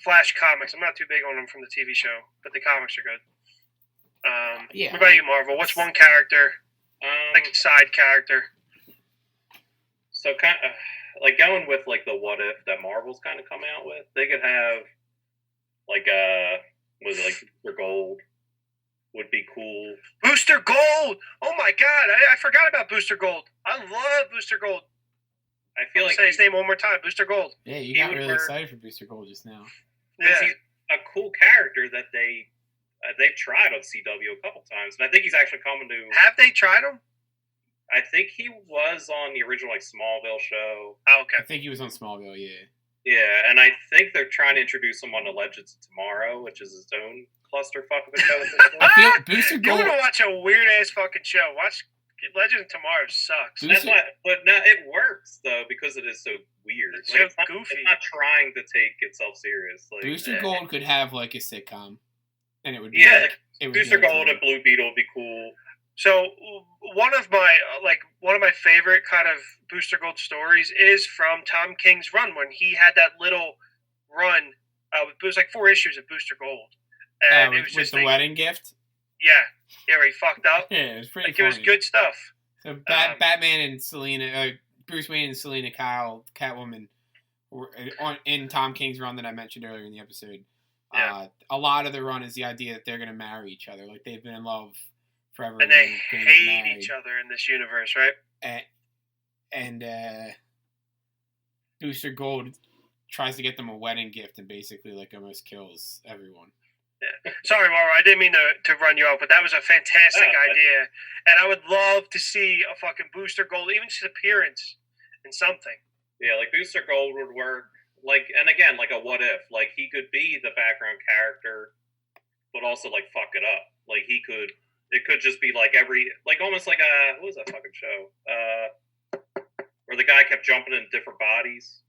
Flash comics, I'm not too big on him from the TV show, but the comics are good. What about you, Marvel? What's one character, like a side character? So kind of like going with like the what if that Marvel's kind of come out with. They could have like Booster Gold would be cool. Booster Gold! Oh my god, I forgot about Booster Gold. I love Booster Gold. I feel like say his name one more time, Booster Gold. Yeah, you got really excited for Booster Gold just now. Yeah, he's a cool character that they've tried on CW a couple times, and I think he's actually coming to. Have they tried him? I think he was on the original like Smallville show. Oh, okay. I think he was on Smallville. Yeah. Yeah, and I think they're trying to introduce him on the Legends of Tomorrow, which is his own clusterfuck of a show. I feel Booster You're Gold. gonna watch a weird ass fucking show. Legend of Tomorrow sucks. Booster- That's why, but now it works though because it is so weird. It's Like, so goofy. It's not trying to take itself serious. Like, Booster Gold could have like a sitcom, and it would be Yeah, like, it would Booster be Gold and Blue Beetle would be cool. So one of my favorite kind of Booster Gold stories is from Tom King's run when he had that little run. It was like 4 issues of Booster Gold, and it was with just the wedding gift. yeah, where he fucked up. Yeah, it was pretty Like funny. it was good stuff. So Batman and Selena, Bruce Wayne and Selena Kyle, Catwoman, were in Tom King's run that I mentioned earlier in the episode. Yeah. A lot of the run is the idea that they're going to marry each other. Like they've been in love forever. And they gonna get hate married. each other in this universe, right? And Booster Gold tries to get them a wedding gift and basically like almost kills everyone. Sorry, Mauro, I didn't mean to run you off, but that was a fantastic Oh, idea. And I would love to see a fucking Booster Gold, even just appearance in something. Yeah, like Booster Gold would work. Like, and again, like a what if? Like he could be the background character, but also like fuck it up. Like he could. It could just be like almost like what was that fucking show? Where the guy kept jumping in different bodies.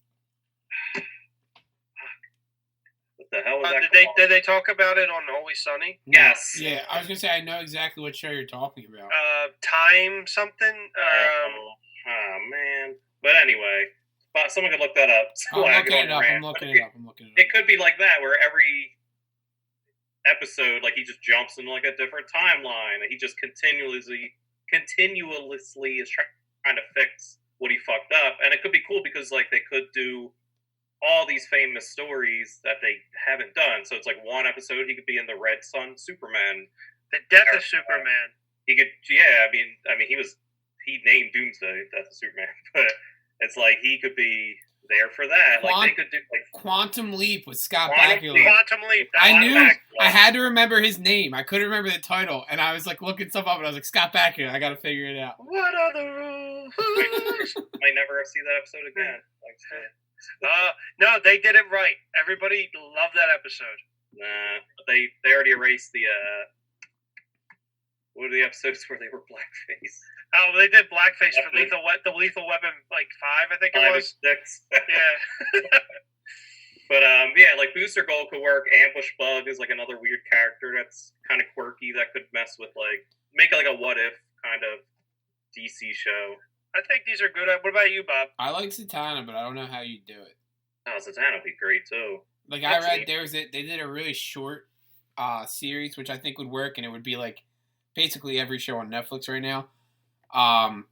What the hell was that? Did they talk about it on Always Sunny? Yes. Yeah, I was gonna say I know exactly what show you're talking about. Time something. Oh man. But anyway, someone could look that up. I'm looking it up. I'm looking it up. It could be like that, where every episode, like he just jumps in like a different timeline, and he just continuously is trying to fix what he fucked up. And it could be cool because like they could do all these famous stories that they haven't done. So it's like one episode he could be in the Red Sun Superman. The Death of Superman. He could, yeah. I mean, he named Doomsday Death of Superman, but it's like he could be there for that. Like they could do like Quantum Leap with Scott Quantum Bakula. Quantum Leap. I knew. Bakula. I had to remember his name. I couldn't remember the title, and I was like looking stuff up, and I was like, Scott Bakula. I got to figure it out. What are the rules? I never see that episode again. Thanks to No, they did it right. Everybody loved that episode. Nah, they already erased the what are the episodes where they were blackface? Oh, they did blackface for the Lethal Weapon, like 5, I think it 5 and was. 6. Yeah. But yeah, like Booster Gold could work. Ambush Bug is like another weird character that's kind of quirky that could mess with like make like a what if kind of DC show. I think these are good. What about you, Bob? I like Zatanna, but I don't know how you do it. Oh, Zatanna would be great too. Like I read, they did a really short series, which I think would work, and it would be like basically every show on Netflix right now,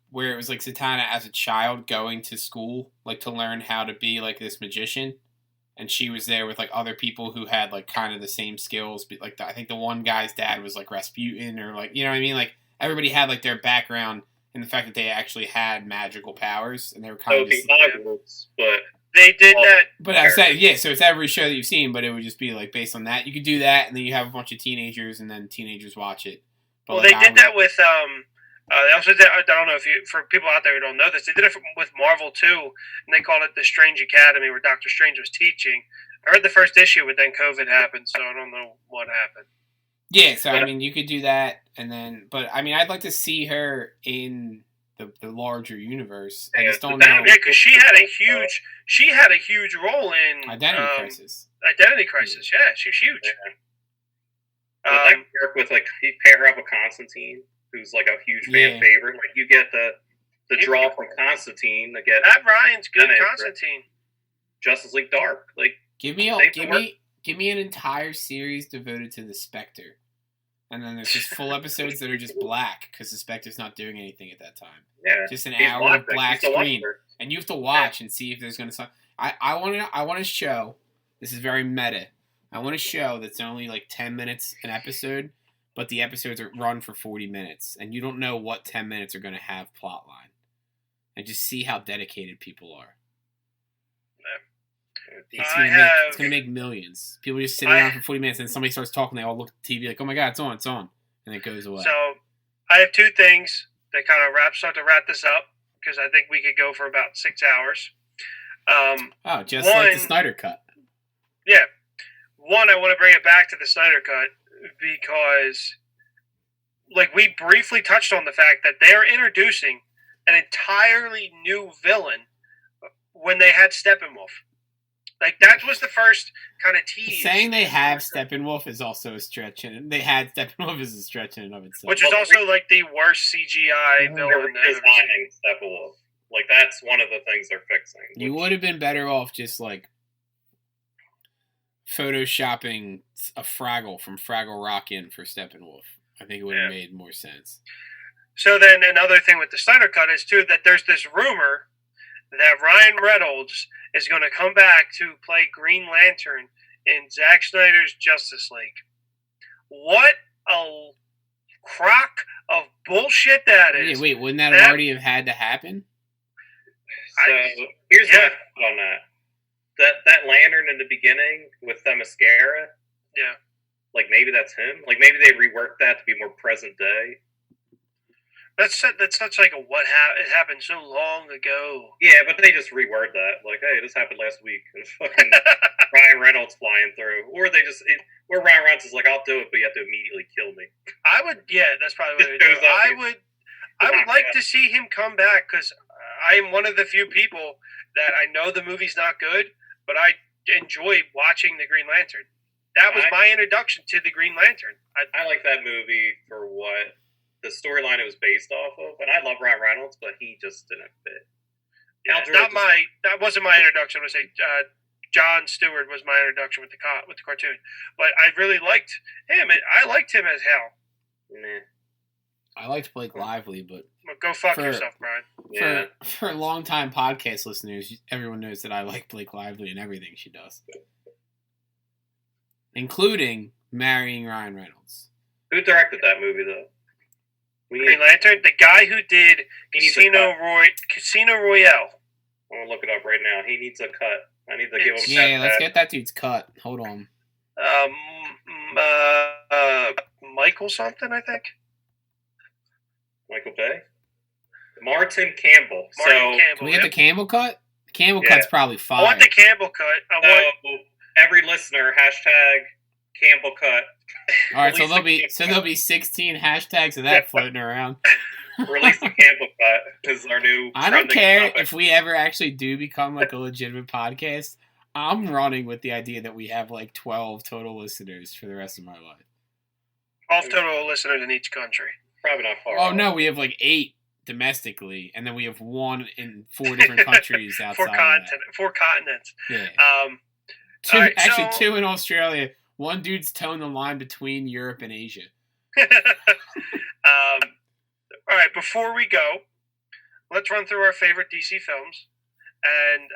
where it was like Zatanna as a child going to school, like to learn how to be like this magician, and she was there with like other people who had like kind of the same skills, but like I think the one guy's dad was like Rasputin, or like you know what I mean, like everybody had like their background in the fact that they actually had magical powers, and they were kind of just. But they did that. But I said, yeah, so it's every show that you've seen, but it would just be like based on that. You could do that, and then you have a bunch of teenagers, and then teenagers watch it. But Well, they did that with they also did. I don't know if you, for people out there who don't know this, they did it with Marvel too, and they called it the Strange Academy, where Doctor Strange was teaching. I read the first issue, but then COVID happened, so I don't know what happened. Yeah, so I mean, you could do that, and then, but I mean, I'd like to see her in the larger universe. I just don't know. Yeah, because she had a huge role in Identity Crisis. Identity Crisis, yeah, she's huge. Yeah. That could work with like you pair her up with Constantine, who's like a huge fan favorite. Like you get the draw from Constantine to get Matt Ryan's good Constantine. Justice League Dark. Like give me an entire series devoted to the Spectre, and then there's just full episodes that are just black because the Spectre's not doing anything at that time. Yeah, just an hour of black screen, and you have to watch and see if there's going to. I want to show. This is very meta. I want a show that's only like 10 minutes an episode, but the episodes are run for 40 minutes, and you don't know what 10 minutes are going to have plot line, and just see how dedicated people are. It's going to make millions. People just sitting around for 40 minutes, and somebody starts talking, they all look at the TV like, oh my god, it's on, and it goes away. So, I have 2 things that kind of start to wrap this up, because I think we could go for about 6 hours. Like the Snyder Cut. Yeah. One, I want to bring it back to the Snyder Cut, because like we briefly touched on the fact that they're introducing an entirely new villain when they had Steppenwolf. Like that was the first kind of tease. Saying they have Steppenwolf is also a stretch, and they had Steppenwolf is a stretch in and of itself. Which is also like the worst CGI villain They're designing Steppenwolf. Like that's one of the things they're fixing. You would have been better off just like photoshopping a Fraggle from Fraggle Rock in for Steppenwolf. I think it would have made more sense. So then another thing with the Snyder Cut is too that there's this rumor that Ryan Reynolds is going to come back to play Green Lantern in Zack Snyder's Justice League. What a crock of bullshit that is. Wait, wouldn't that have already have had to happen? So here's my thought on that. That lantern in the beginning with the mascara. Yeah. Like maybe that's him. Like maybe they reworked that to be more present day. That's such like a it happened so long ago. Yeah, but they just reword that. Like, hey, this happened last week. And fucking Ryan Reynolds flying through, or Ryan Reynolds is like, I'll do it, but you have to immediately kill me. That's probably what they do. I would like to see him come back because I'm one of the few people that I know the movie's not good, but I enjoy watching the Green Lantern. That was my introduction to the Green Lantern. I like that movie for what the storyline it was based off of, and I love Ryan Reynolds, but he just didn't fit. Yeah, that wasn't my introduction. I'm gonna say Jon Stewart was my introduction with the cartoon, but I really liked him. I liked him as Hal. Nah. I liked Blake Lively, but go fuck yourself, Brian. Yeah. For longtime podcast listeners, everyone knows that I like Blake Lively and everything she does, including marrying Ryan Reynolds. Who directed that movie, though? Green Lantern? The guy who did Casino Royale. I'm going to look it up right now. He needs a cut. I need to give him a cut. Yeah, let's get that dude's cut. Hold on. Michael something, I think. Michael Bay? Martin Campbell. Can we get the Campbell cut? The Campbell cut's probably fire. I want the Campbell cut. Every listener, hashtag Campbell cut. All right, so there'll be 16 hashtags of that floating around. Release the Campbell cut is our new. I don't care if we ever actually do become like a legitimate podcast. I'm running with the idea that we have like 12 total listeners for the rest of my life. 12 total listeners in each country. Probably not far. Oh no, we have like 8 domestically, and then we have 1 in 4 different countries outside. 4 continents. Yeah. 2, right, 2 in Australia. One dude's towing the line between Europe and Asia. All right, before we go, let's run through our favorite DC films and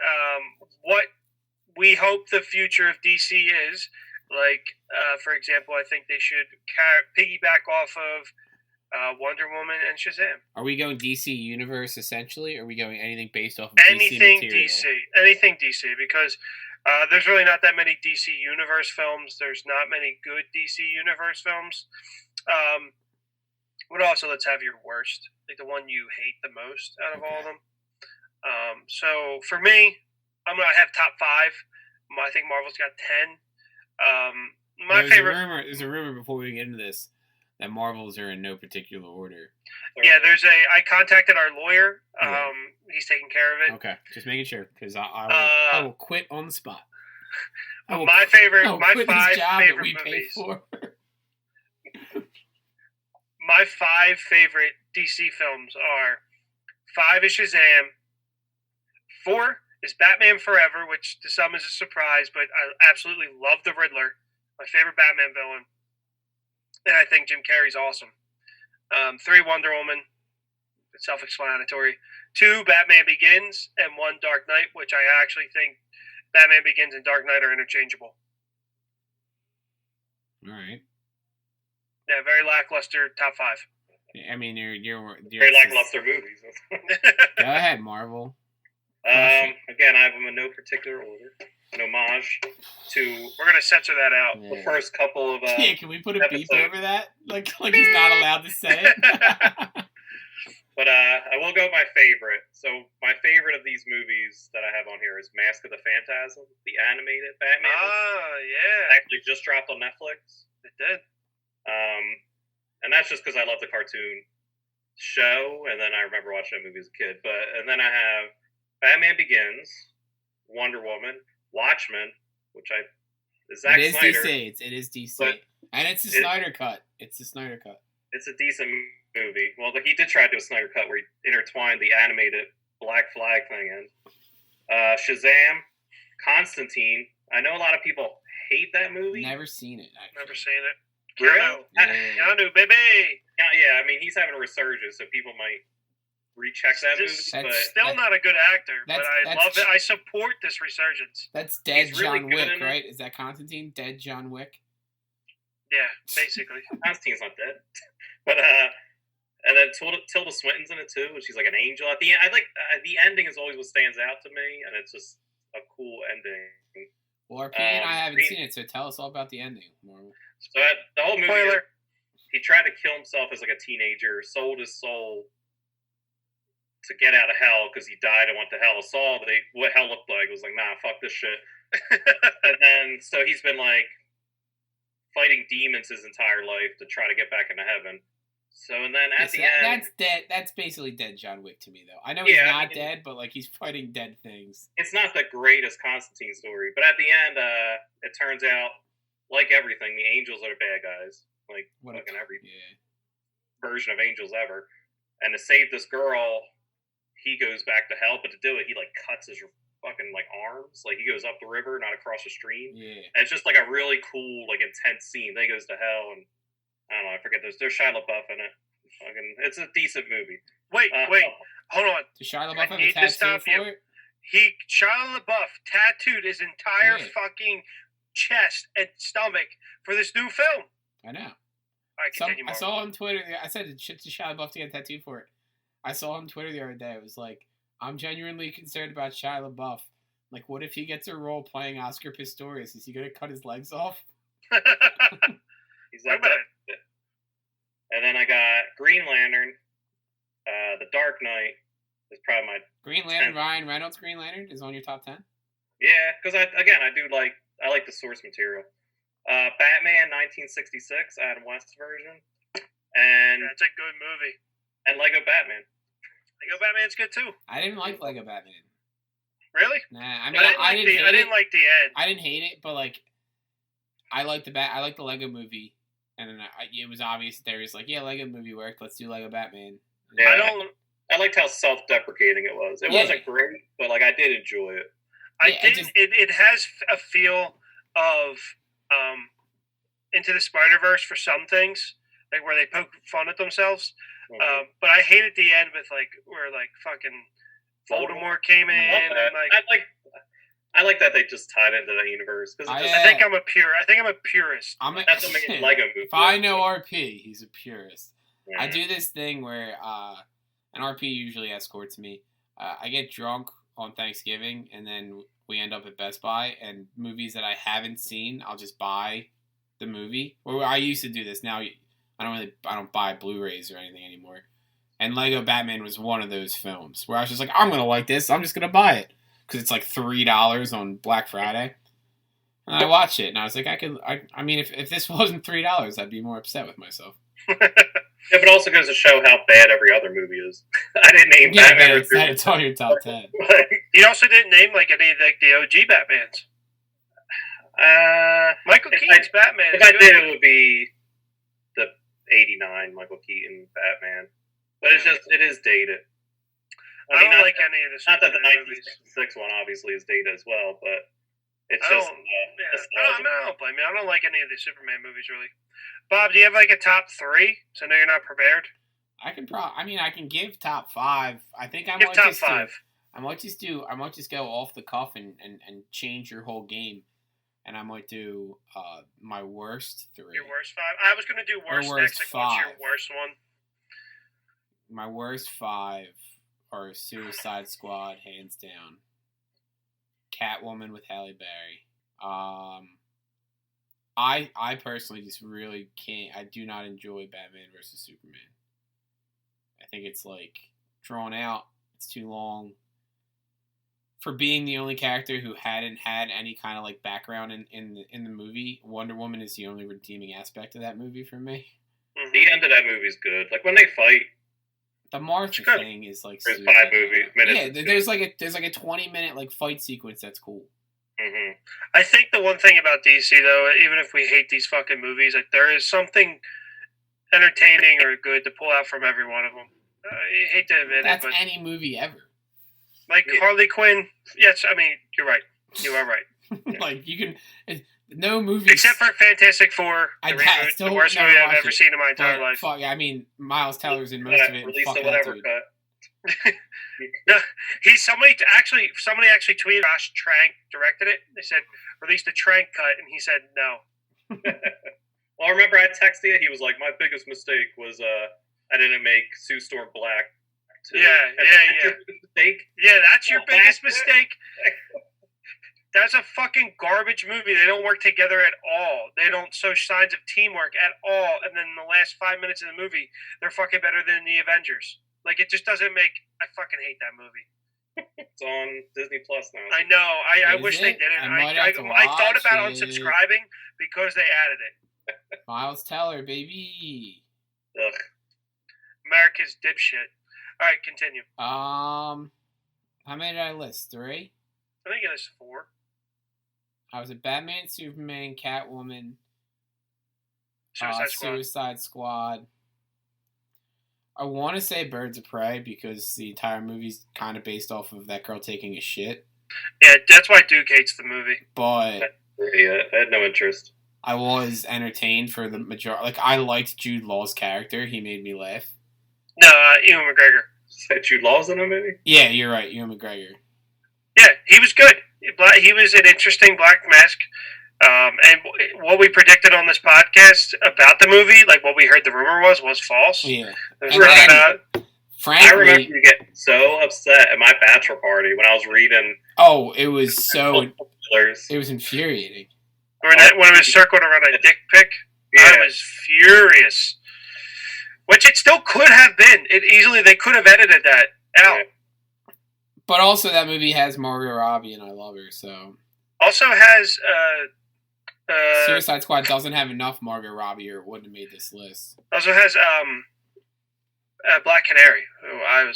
what we hope the future of DC is. Like, for example, I think they should piggyback off of Wonder Woman and Shazam. Are we going DC Universe essentially? Or are we going anything based off of anything DC material? Anything DC, because there's really not that many DC Universe films. There's not many good DC Universe films. What also? Let's have your worst, like the one you hate the most out of all of them. So for me, I have top 5. I think Marvel's got 10. My favorite. There's a rumor before we get into this that Marvels are in no particular order. Yeah, I contacted our lawyer. He's taking care of it. Okay, just making sure because I will quit on the spot. My 5 favorite movies. My 5 favorite DC films are 5 is Shazam, 4 is Batman Forever, which to some is a surprise, but I absolutely love the Riddler, my favorite Batman villain, and I think Jim Carrey's awesome. 3 Wonder Woman, it's self-explanatory. 2 Batman Begins, and 1 Dark Knight, which I actually think Batman Begins and Dark Knight are interchangeable. All right. Yeah, very lackluster top 5. I mean, you're very lackluster movies. Go ahead, Marvel. Again, I have them in no particular order. An homage to. We're gonna censor that out. The first couple of. Yeah, can we put a beep over that? Like he's not allowed to say it. But I will go with my favorite. So my favorite of these movies that I have on here is Mask of the Phantasm, the animated Batman. Ah, yeah. Actually, just dropped on Netflix. It did. and that's just because I love the cartoon show, and then I remember watching that movie as a kid. And then I have Batman Begins, Wonder Woman, Watchmen, which is Zack Snyder. It is DC, and it's the Snyder cut. It's the Snyder cut. It's a decent movie. Well, he did try to do a Snyder cut where he intertwined the animated Black Flag thing in. Shazam, Constantine. I know a lot of people hate that movie. Never seen it. Actually. Never seen it. Really? Keanu, baby. Yeah. I mean, he's having a resurgence, so people might recheck that movie. But still not a good actor, but I love it. I support this resurgence. That's dead really John Wick, right? Is that Constantine? Dead John Wick? Yeah, basically. Constantine's not dead. But and then Tilda Swinton's in it too, and she's like an angel at the end. The ending is always what stands out to me, and it's just a cool ending. Well, RP and I haven't seen it, so tell us all about the ending, Marvel. So the whole movie, Spoiler. He tried to kill himself as like a teenager, sold his soul to get out of hell because he died and went to hell. Saw what hell looked like. It was like, nah, fuck this shit. And then so he's been like fighting demons his entire life to try to get back into heaven. So and then at the end, that's dead. That's basically dead John Wick to me, though. I know he's not dead, but like he's fighting dead things. It's not the greatest Constantine story, but at the end, it turns out, like everything, the angels are the bad guys. Like fucking every version of angels ever. And to save this girl, he goes back to hell, but to do it, he like cuts his fucking like arms. Like he goes up the river, not across the stream. Yeah. And it's just like a really cool, like intense scene. Then he goes to hell, and I don't know, I forget there's Shia LaBeouf in it. Fucking, it's a decent movie. Wait, hold on. Does Shia LaBeouf have a tattoo for it? Shia LaBeouf tattooed his entire fucking chest and stomach for this new film. I know. I saw on Twitter. I said shit to Shia LaBeouf to get a tattoo for it. I saw on Twitter the other day. It was like, I'm genuinely concerned about Shia LaBeouf. Like, what if he gets a role playing Oscar Pistorius? Is he gonna cut his legs off? He's like that. And then I got Green Lantern, The Dark Knight is probably my Green Lantern. 10th. Ryan Reynolds Green Lantern is on your top 10. Yeah, because I like the source material. Batman 1966, Adam West version, and that's a good movie. And Lego Batman. Lego Batman's good too. I didn't like Lego Batman. Really? Nah, I mean I didn't like the end. I didn't hate it, but like I liked the Lego movie, and then it was obvious that they were just like, yeah, Lego movie worked. Let's do Lego Batman. Yeah, I liked how self-deprecating it was. It wasn't great, but like I did enjoy it. It has a feel of Into the Spider-Verse for some things, like where they poke fun at themselves. Mm-hmm. But I hated the end with like where like fucking Voldemort came in and like. I like that they just tied into the universe. I think I'm a purist. That's what makes Lego movie. If I know RP, he's a purist. Yeah. I do this thing where, and RP usually escorts me. I get drunk on Thanksgiving, and then we end up at Best Buy, and movies that I haven't seen, I'll just buy the movie. Or I used to do this. Now I don't buy Blu-rays or anything anymore. And Lego Batman was one of those films where I was just like, I'm gonna like this. I'm just gonna buy it because it's like $3 on Black Friday. And I watched it, and I was like, I mean, if this wasn't $3, I'd be more upset with myself. Yeah, but it also goes to show how bad every other movie is. I didn't name Batman. It's on your top 10. You also didn't name like any of the OG Batmans. Michael Keaton's Batman. If I did, it would be the '89 Michael Keaton Batman. But it is dated. I don't like any of the Not that the 1966 one obviously is dated as well, but it's I don't blame you. I don't like any of the Superman movies really. Bob, do you have like a top 3? So I know you're not prepared. I can give top 5. I think I might top just 5. I might just go off the cuff and change your whole game. And I might do my worst 3. Your worst 5? I was going to do worst next. Like, what's your worst one? My worst 5 are Suicide Squad, hands down. Catwoman with Halle Berry. I personally just really can't. I do not enjoy Batman versus Superman. I think it's like drawn out. It's too long. For being the only character who hadn't had any kind of like background in the movie, Wonder Woman is the only redeeming aspect of that movie for me. Mhm. The end of that movie's good. Like when they fight, The Martha good. thing is like there's stupid. 5 minutes. Yeah, there's like a 20-minute like fight sequence that's cool. Mm-hmm. I think the one thing about DC though, even if we hate these fucking movies, like there is something entertaining or good to pull out from every one of them. I hate to admit That's it, but any movie ever. like Yeah. Harley Quinn, yes, I mean you're right. You are right. Like you can, no movie Except for Fantastic Four, the reboot, still the worst never movie I've watched ever it. seen in my entire life. Fuck, I mean, Miles Teller's in most of it. And Release fuck the that whatever dude. cut. No, somebody actually tweeted Josh Trank directed it. They said release the Trank cut, and he said no. Well, I remember I texted you. He was like, "My biggest mistake was I didn't make Sue Storm black." Too." Yeah. Mistake. Yeah, that's your Oh, biggest that's it? mistake. That's a fucking garbage movie. They don't work together at all. They don't show signs of teamwork at all. And then in the last 5 minutes of the movie, they're fucking better than the Avengers. Like, it just doesn't make... I fucking hate that movie. It's on Disney Plus now. I know. I Is wish they it? didn't. I might have to I thought watch about it. unsubscribing because they added it. Miles Teller, baby. Ugh. America's dipshit. All right, continue. How many did I list? 3? I think it is 4. I was a Batman, Superman, Catwoman, Suicide Squad. Suicide Squad. I want to say Birds of Prey because the entire movie's kind of based off of that girl taking a shit. Yeah, that's why Duke hates the movie. But Yeah, I had no interest. I was entertained for the majority. Like, I liked Jude Law's character. He made me laugh. No, Ewan McGregor. Said Jude Law's in a movie? Yeah, you're right. Ewan McGregor. Yeah, he was good. He was an interesting Black Mask. And what we predicted on this podcast about the movie, like what we heard the rumor was false. Yeah. It was And written then- about. I remember Frankly, you get so upset at my bachelor party when I was reading it was so... trailers. It was infuriating. When it was circled around a dick pic, Yeah, I was furious. Which it still could have been. They could have edited that out. Yeah. But also, that movie has Margot Robbie, and I love her, so... Also has Suicide Squad doesn't have enough Margot Robbie, or it wouldn't have made this list. Black Canary, who I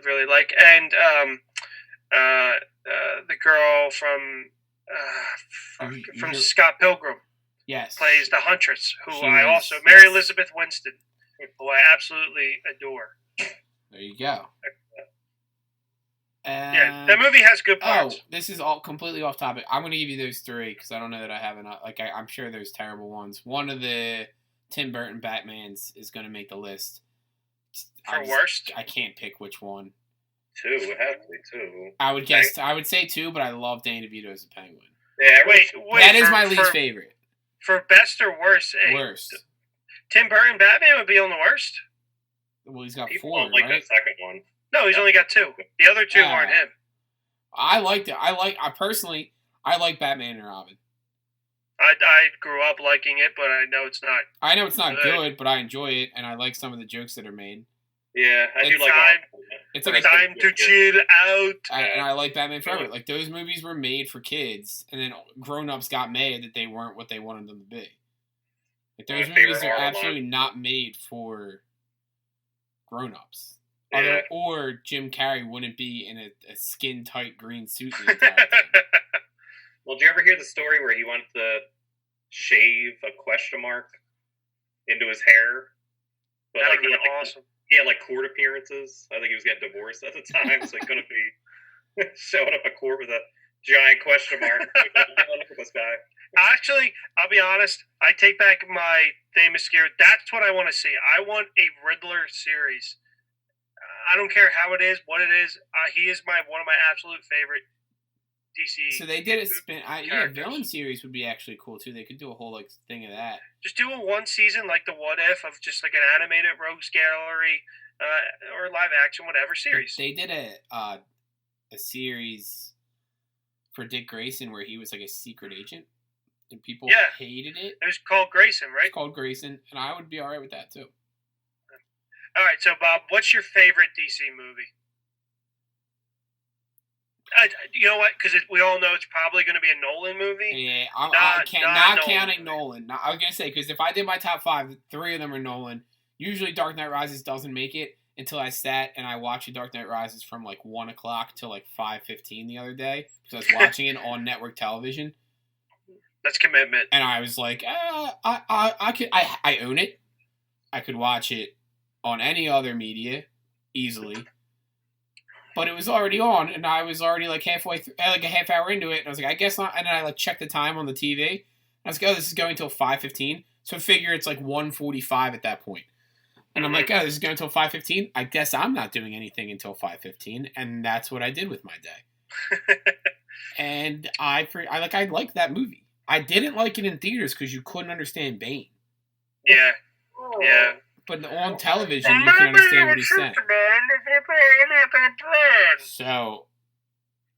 really like, and the girl from You- Scott Pilgrim Yes. plays the Huntress, who She I is, also Mary yes. Elizabeth Winston, who I absolutely adore. There you go. Yeah, that movie has good Oh, parts. this is all completely off topic. I'm going to give you those 3 because I don't know that I have enough. Like, I'm sure there's terrible ones. One of the Tim Burton Batmans is going to make the list. For worst? I can't pick which one. 2. It has to be 2. I would guess. I would say 2, but I love Danny DeVito as a Penguin. Yeah, Wait, That is for- my least for- favorite. For best or worst, Worst. Tim Burton Batman would be on the worst. Well, he's got people 4, don't like right? that second one. No, he's only got 2. The other 2 Ah. aren't him. I liked it. I personally like Batman and Robin. I grew up liking it, but I know it's not. I know it's not Good. good, but I enjoy it, and I like some of the jokes that are made. Yeah, I do It's like time- all of them. It's like a Time to chill out. and I like Batman Forever. Like, those movies were made for kids, and then grown-ups got mad that they weren't what they wanted them to be. Like, those My favorite movies are horror absolutely not made for grown-ups. Yeah. Or Jim Carrey wouldn't be in a skin-tight green suit the entire time. Well, did you ever hear the story where he wanted to shave a question mark into his hair? But That like would he have had, been like, awesome. he had like court appearances. I think he was getting divorced at the time, so he couldn't be showing up at court with a giant question mark. Look at this guy. Actually, I'll be honest. I take back my famous scare. That's what I want to see. I want a Riddler series. I don't care how it is, what it is. He is one of my absolute favorite DC. So they did a spin. characters. Villain series would be actually cool too. They could do a whole like thing of that. Just do a one season like the What If of just like an animated Rogues Gallery or live action whatever series. They did a series for Dick Grayson where he was like a secret agent, and people Yeah. hated it. It was called Grayson, right? It's called Grayson, and I would be all right with that too. All right, so Bob, what's your favorite DC movie? You know what? Because we all know it's probably going to be a Nolan movie. Yeah, Not counting Nolan. I was gonna say because if I did my top 5, 3 of them are Nolan. Usually, Dark Knight Rises doesn't make it until I sat and I watched The Dark Knight Rises from like 1:00 till like 5:15 the other day because I was watching it on network television. That's commitment. And I was like, I own it. I could watch it on any other media easily. But it was already on, and I was already like halfway through, like a half hour into it, and I was like, I guess not. And then I like checked the time on the TV. And I was like, oh, this is going till 5:15. So figure it's like 1:45 at that point. And I'm like, oh, this is going until 5:15. I guess I'm not doing anything until 5:15, and that's what I did with my day. And I liked that movie. I didn't like it in theaters because you couldn't understand Bane. Yeah. But on television, you can understand what he's saying. So,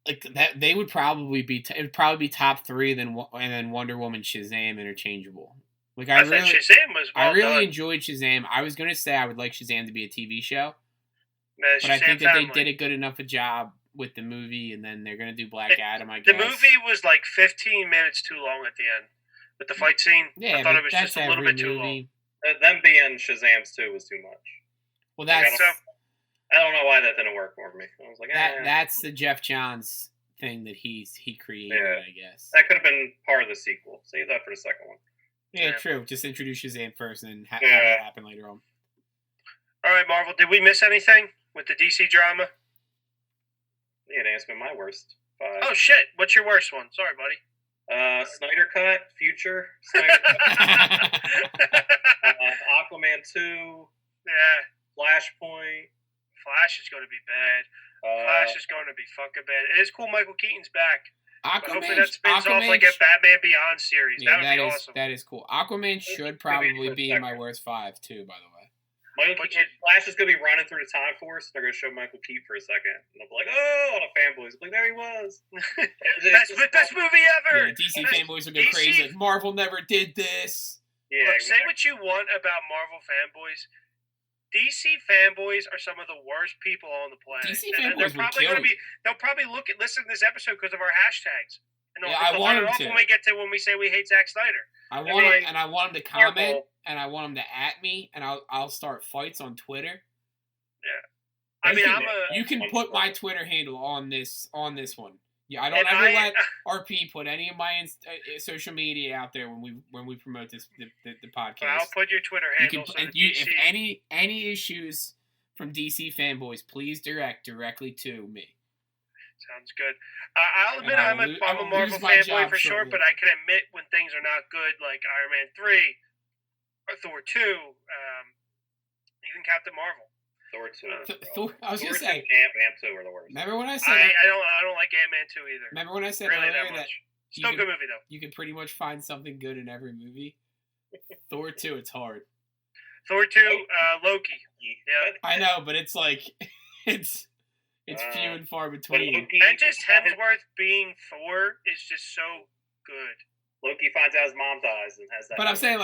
like that, they would probably be. It would probably be top 3, and then Wonder Woman, Shazam, interchangeable. Like I really, Shazam was well done. enjoyed Shazam. I was gonna say I would like Shazam to be a TV show, Man, but I think that they did a good enough a job with the movie, and then they're gonna do Black Adam. I guess the movie was like 15 minutes too long at the end with the fight scene. Yeah, I thought it was just a little bit too long. Them being Shazam's too was too much. Well, that's. I don't know why that didn't work for me. I was like, that's the Jeff Johns thing that he created. Yeah. I guess that could have been part of the sequel. Save that for the second one. Yeah, true. Just introduce Shazam first, and then have that happen later on. All right, Marvel. Did we miss anything with the DC drama? Yeah, ask me my worst 5. Oh shit! What's your worst one? Sorry, buddy. Snyder Cut, Future, Snyder Cut. Aquaman 2, yeah, Flashpoint. Flash is going to be bad. Flash is going to be fucking bad. It is cool Michael Keaton's back. Hopefully that spins off like a Batman Beyond series. Yeah, that would be awesome. That is cool. Aquaman should probably be in my worst 5 too, by the way. Flash is going to be running through the Time Force. They're going to show Michael Keaton for a second. And they'll be like, oh, all the fanboys. Like, there he was. best movie ever. Yeah, DC fanboys will go crazy. Like, Marvel never did this. Yeah, look, say what you want about Marvel fanboys. DC fanboys are some of the worst people on the planet. DC fanboys will kill you. They'll probably listen to this episode because of our hashtags. And I want them to. When we say we hate Zack Snyder. I want them to comment, and I want them to at me, and I'll start fights on Twitter. Yeah. You can put my Twitter handle on this one. Yeah, I don't ever let RP put any of my social media out there when we promote this the podcast. Well, I'll put your Twitter handle. If any issues from DC fanboys, please direct directly to me. Sounds good. I'll admit I'm a Marvel fanboy for sure, but I can admit when things are not good, like Iron Man 3 or Thor 2, even Captain Marvel. Thor 2. I was going to say Ant-Man 2 are the worst. Remember when I said I don't like Ant-Man 2 either. Remember when I said really earlier that still a good movie though. You can pretty much find something good in every movie. Thor 2, it's hard. Thor 2, Loki. Yeah. I know, but it's like it's few and far between. And just Hemsworth being Thor is just so good. Loki finds out his mom dies and has that. But I'm saying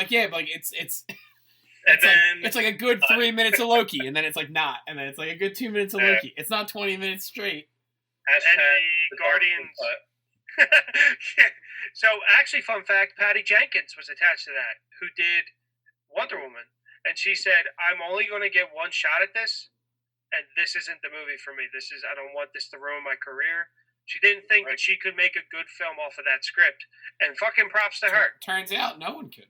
it's like a good 3 minutes of Loki, and then it's like not, and then it's like a good 2 minutes of Loki. It's not 20 minutes straight. And the Guardians. So actually, fun fact: Patty Jenkins was attached to that, who did Wonder Woman, and she said, "I'm only going to get one shot at this, and this isn't the movie for me. I don't want this to ruin my career." She didn't think that she could make a good film off of that script, and fucking props to her. Turns out, no one could.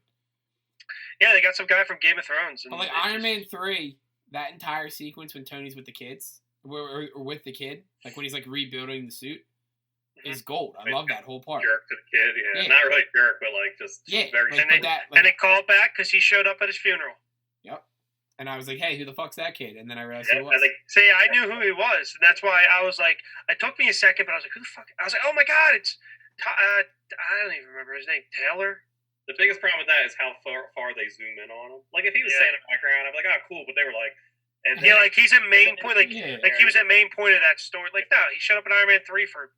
Yeah, they got some guy from Game of Thrones. But like Iron Man 3, that entire sequence when Tony's with the kids, or with the kid, like when he's like rebuilding the suit, is gold. I love that whole part. Jerk to the kid, yeah. Not really jerk, but like just very. And it called back because he showed up at his funeral. Yep. And I was like, hey, who the fuck's that kid? And then I realized who it was. I knew who he was, and that's why I was like, it took me a second, but I was like, who the fuck? I was like, oh my god, it's I don't even remember his name, Taylor. The biggest problem with that is how far they zoom in on him. Like if he was standing in the background, I'd be like, oh cool, but they were like, and then, like he's a main point, like he was a main point of that story. Like no, he showed up in Iron Man 3 for.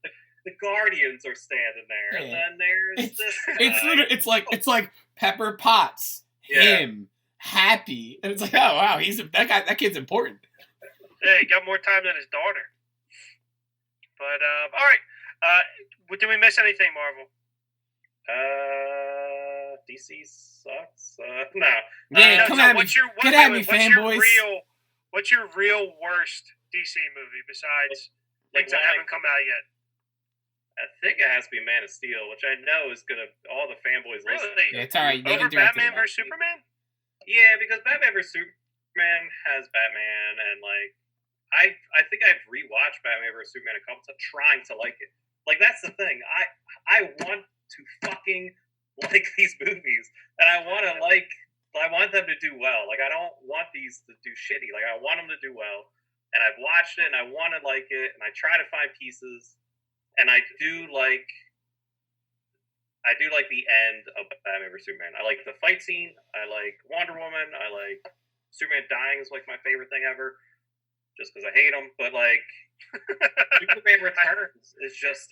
The Guardians are standing there, and then there's this. It's like Pepper Potts, him, Happy, and it's like, oh wow, that kid's important. Yeah, he got more time than his daughter. But all right. Did we miss anything, Marvel? DC sucks. No. Yeah, come at me. Get at me, fanboys. What's your real worst DC movie besides things that haven't come out yet? I think it has to be Man of Steel, which I know is gonna all the fanboys listen. Really? Yeah, it's all right. Over Batman vs Superman? Yeah, because Batman vs Superman has Batman, and like I think I've rewatched Batman vs Superman a couple times, trying to like it. Like that's the thing. I want to fucking like these movies, and I want them to do well. Like I don't want these to do shitty. Like I want them to do well, and I've watched it, and I want to like it, and I try to find pieces, and I do like the end of Batman vs Superman. I like the fight scene. I like Wonder Woman. I like Superman dying is like my favorite thing ever, just because I hate him. But like Superman Returns is just.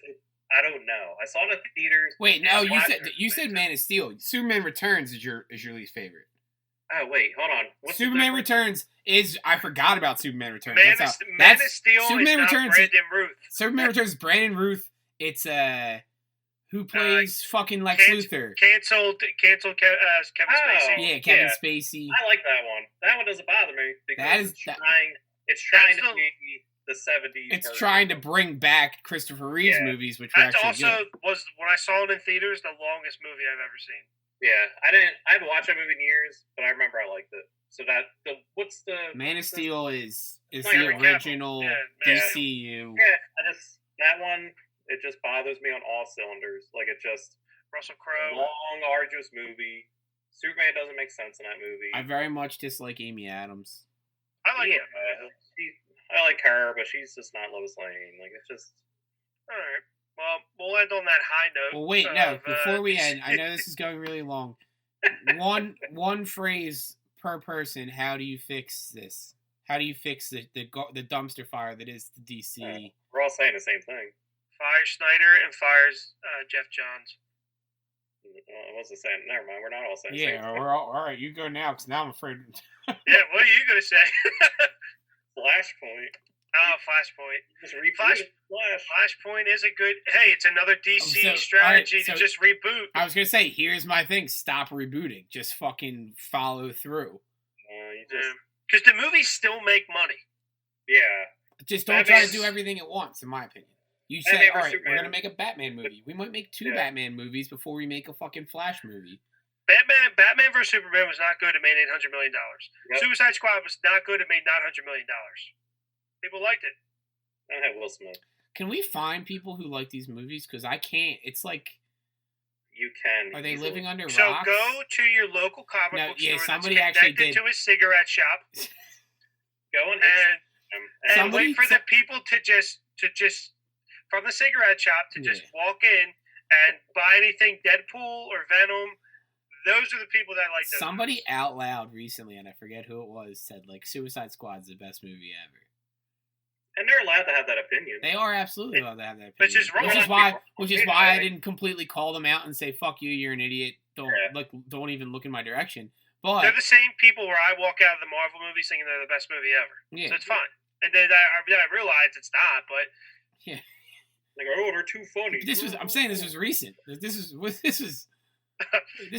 I don't know. I saw it in the theaters. Wait, no, you said Man of Steel. Superman Returns is your least favorite. Oh wait, hold on. Superman Returns is I forgot about Superman Returns. Man of Steel Superman is Returns, Brandon Ruth. Superman Returns is Brandon Ruth. It's who plays fucking Lex Luthor. Canceled Kevin Spacey. Yeah, Kevin Spacey. I like that one. That one doesn't bother me because it's trying to be the 70s. It's trying to bring back Christopher Reeve's movies, which were actually good. Was when I saw it in theaters the longest movie I've ever seen. Yeah, I haven't watched that movie in years, but I remember I liked it. So what's the Man of Steel is the original DCU. Yeah, that one it just bothers me on all cylinders. Like it just Russell Crowe, long arduous movie. Superman doesn't make sense in that movie. I very much dislike Amy Adams. I like it. I like her, but she's just not Lois Lane. Like it's just. All right. Well, we'll end on that high note. Well, wait, no. Before we end, I know this is going really long. One phrase per person. How do you fix this? How do you fix the dumpster fire that is the DC? We're all saying the same thing. Fire Snyder and fires Jeff Johns. I wasn't saying. Never mind. We're not all saying. Yeah, the same we're all right. You go now, because now I'm afraid. Yeah, what are you gonna say? Flashpoint. Oh, Flashpoint. Just reboot Flashpoint is a good. Hey, it's another DC strategy to just reboot. I was gonna say, here's my thing: stop rebooting. Just fucking follow through. Because the movies still make money. Yeah. Just don't try to do everything at once. In my opinion, you say, all right, we're gonna make a Batman movie. We might make two Batman movies before we make a fucking Flash movie. Batman vs Superman was not good. It made $800 million. Yep. Suicide Squad was not good. It made $900 million. People liked it. I have Will Smith. Can we find people who like these movies? Because I can't. It's like you can. Are they living under rocks? So go to your local comic book store somebody that's actually connected did. to a cigarette shop. Go on and wait for the people to just from the cigarette shop to just walk in and buy anything Deadpool or Venom. Those are the people that like those. Somebody out loud recently, and I forget who it was, said like Suicide Squad's the best movie ever. And they're allowed to have that opinion. They are absolutely allowed to have that opinion. Which is wrong. Which is why I didn't completely call them out and say, "Fuck you, you're an idiot. Don't even look in my direction." But they're the same people where I walk out of the Marvel movies thinking they're the best movie ever. Yeah. So it's fine. And then I realized it's not, but yeah. Like, oh, they're too funny. I'm saying this was recent. This is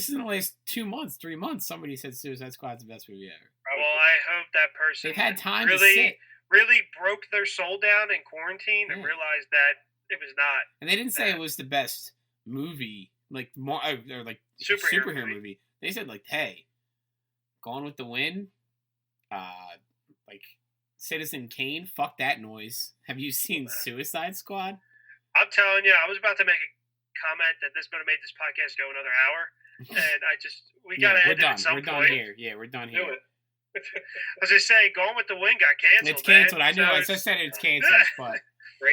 in the last 2 months, 3 months. Somebody said Suicide Squad's the best movie ever. Well, I hope that person they've had time to sit. Really broke their soul down in quarantine and realized that it was not. And they didn't say it was the best movie, like or like superhero movie. They said like, hey, Gone with the Wind, like Citizen Kane. Fuck that noise. Have you seen Suicide Squad? I'm telling you, I was about to make a comment that this is going to make this podcast go another hour, and we got to end it at some point. We're done here. Yeah, we're done here. Do it. As I say, Gone with the Wind got canceled. It's canceled. I know. I just said it's canceled. But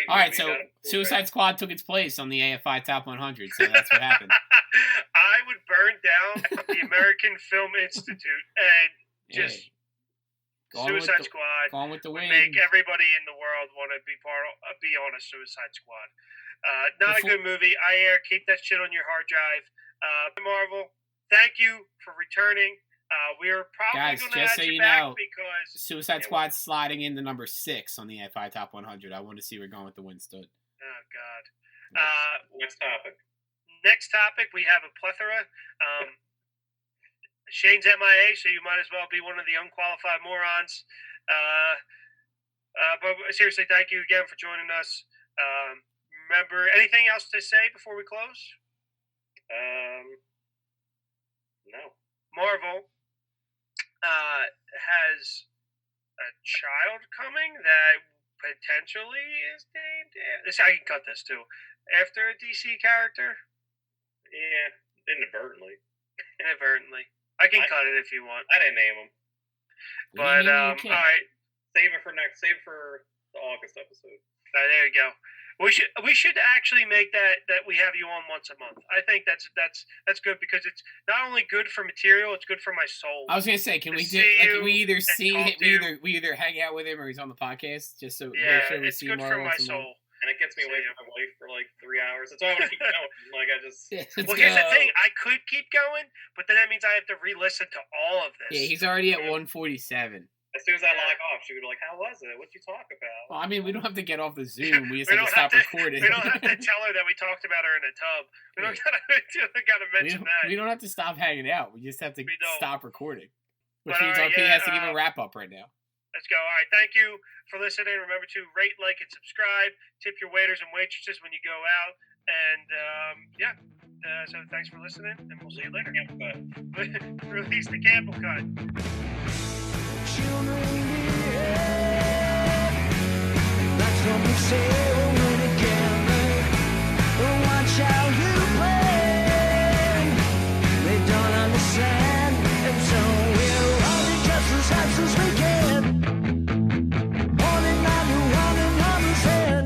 all right, so Suicide Squad took its place on the AFI Top 100. So that's what happened. I would burn down the American Film Institute and just Suicide Squad. Gone with the Wind. Make everybody in the world want to be on a Suicide Squad. Not a good movie. Keep that shit on your hard drive. Marvel, thank you for returning. We are probably going to add you back because Suicide Squad's sliding into number 6 on the AFI Top 100. I want to see where Gone with the Wind stood. Oh God. Next topic. Next topic, we have a plethora. Shane's MIA, so you might as well be one of the unqualified morons. But seriously, thank you again for joining us. Remember, anything else to say before we close? No. Marvel has a child coming that potentially is named. I can cut this too. After a DC character. Yeah, inadvertently. I can cut it if you want. I didn't name him. But all right. Save it for the August episode. There you go. We should actually make that we have you on once a month. I think that's good because it's not only good for material, it's good for my soul. I was gonna say, can we do? Like, we either see we either hang out with him or he's on the podcast, just so it's good for my soul. And it gets me away from my wife for like 3 hours. That's why I want to keep going. Like I just. Well, here's the thing. I could keep going, but then that means I have to re-listen to all of this. Yeah, he's already at 147. As soon as I log off, she would be like, "How was it? What'd you talk about?" Well, I mean, we don't have to get off the Zoom. We just have to stop recording. We don't have to tell her that we talked about her in a tub. We don't gotta mention that. We don't have to stop hanging out. We just have to stop recording. Which means he has to give a wrap up right now. Let's go. All right. Thank you for listening. Remember to rate, like, and subscribe. Tip your waiters and waitresses when you go out. And so thanks for listening, and we'll see you later. Release the Campbell cut. That's what we say when it can watch how you play. They don't understand, and so we're running just as fast as we can. Running on his head,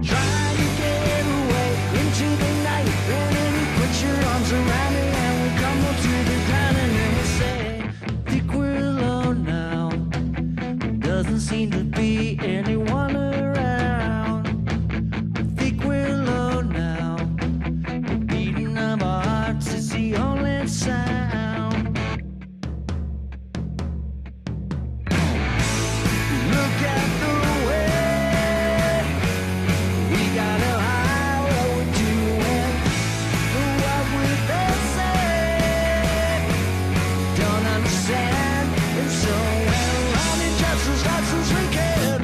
trying to get away into the night. And then you put your arms around me, and we come up to the ground, and then we say, think we're alone now. Doesn't seem to be anyone around. I think we're alone now. The beating of our hearts is the only sound. Look at the way we gotta hide what we're doing. What would they say? Don't understand. And so we're running just as fast as we can.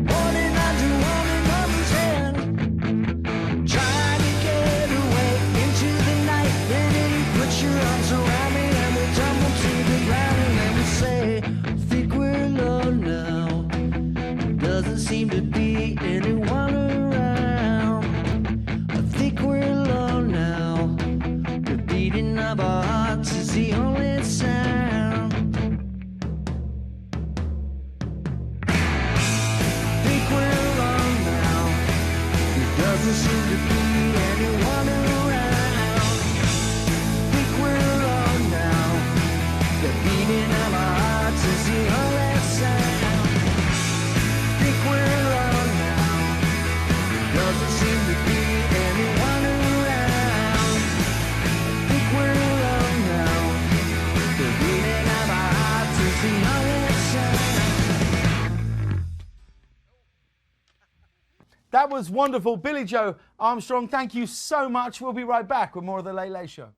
Holding on his hand, trying to get away into the night. And then you put your arms around me, and we tumble to the ground, and then we say, think we're alone now. Doesn't seem to be anyone around. I think we're alone now. The beating of our hearts is the only sound. Think we're alone now. There doesn't seem to be anyone around. Think we're alone now. The beating of our hearts is the only sound. Think we're alone now. There doesn't seem to be anyone around. Think we're alone now. The beating of our hearts is the only sound. That was wonderful. Billy Joe Armstrong, thank you so much. We'll be right back with more of The Late Late Show.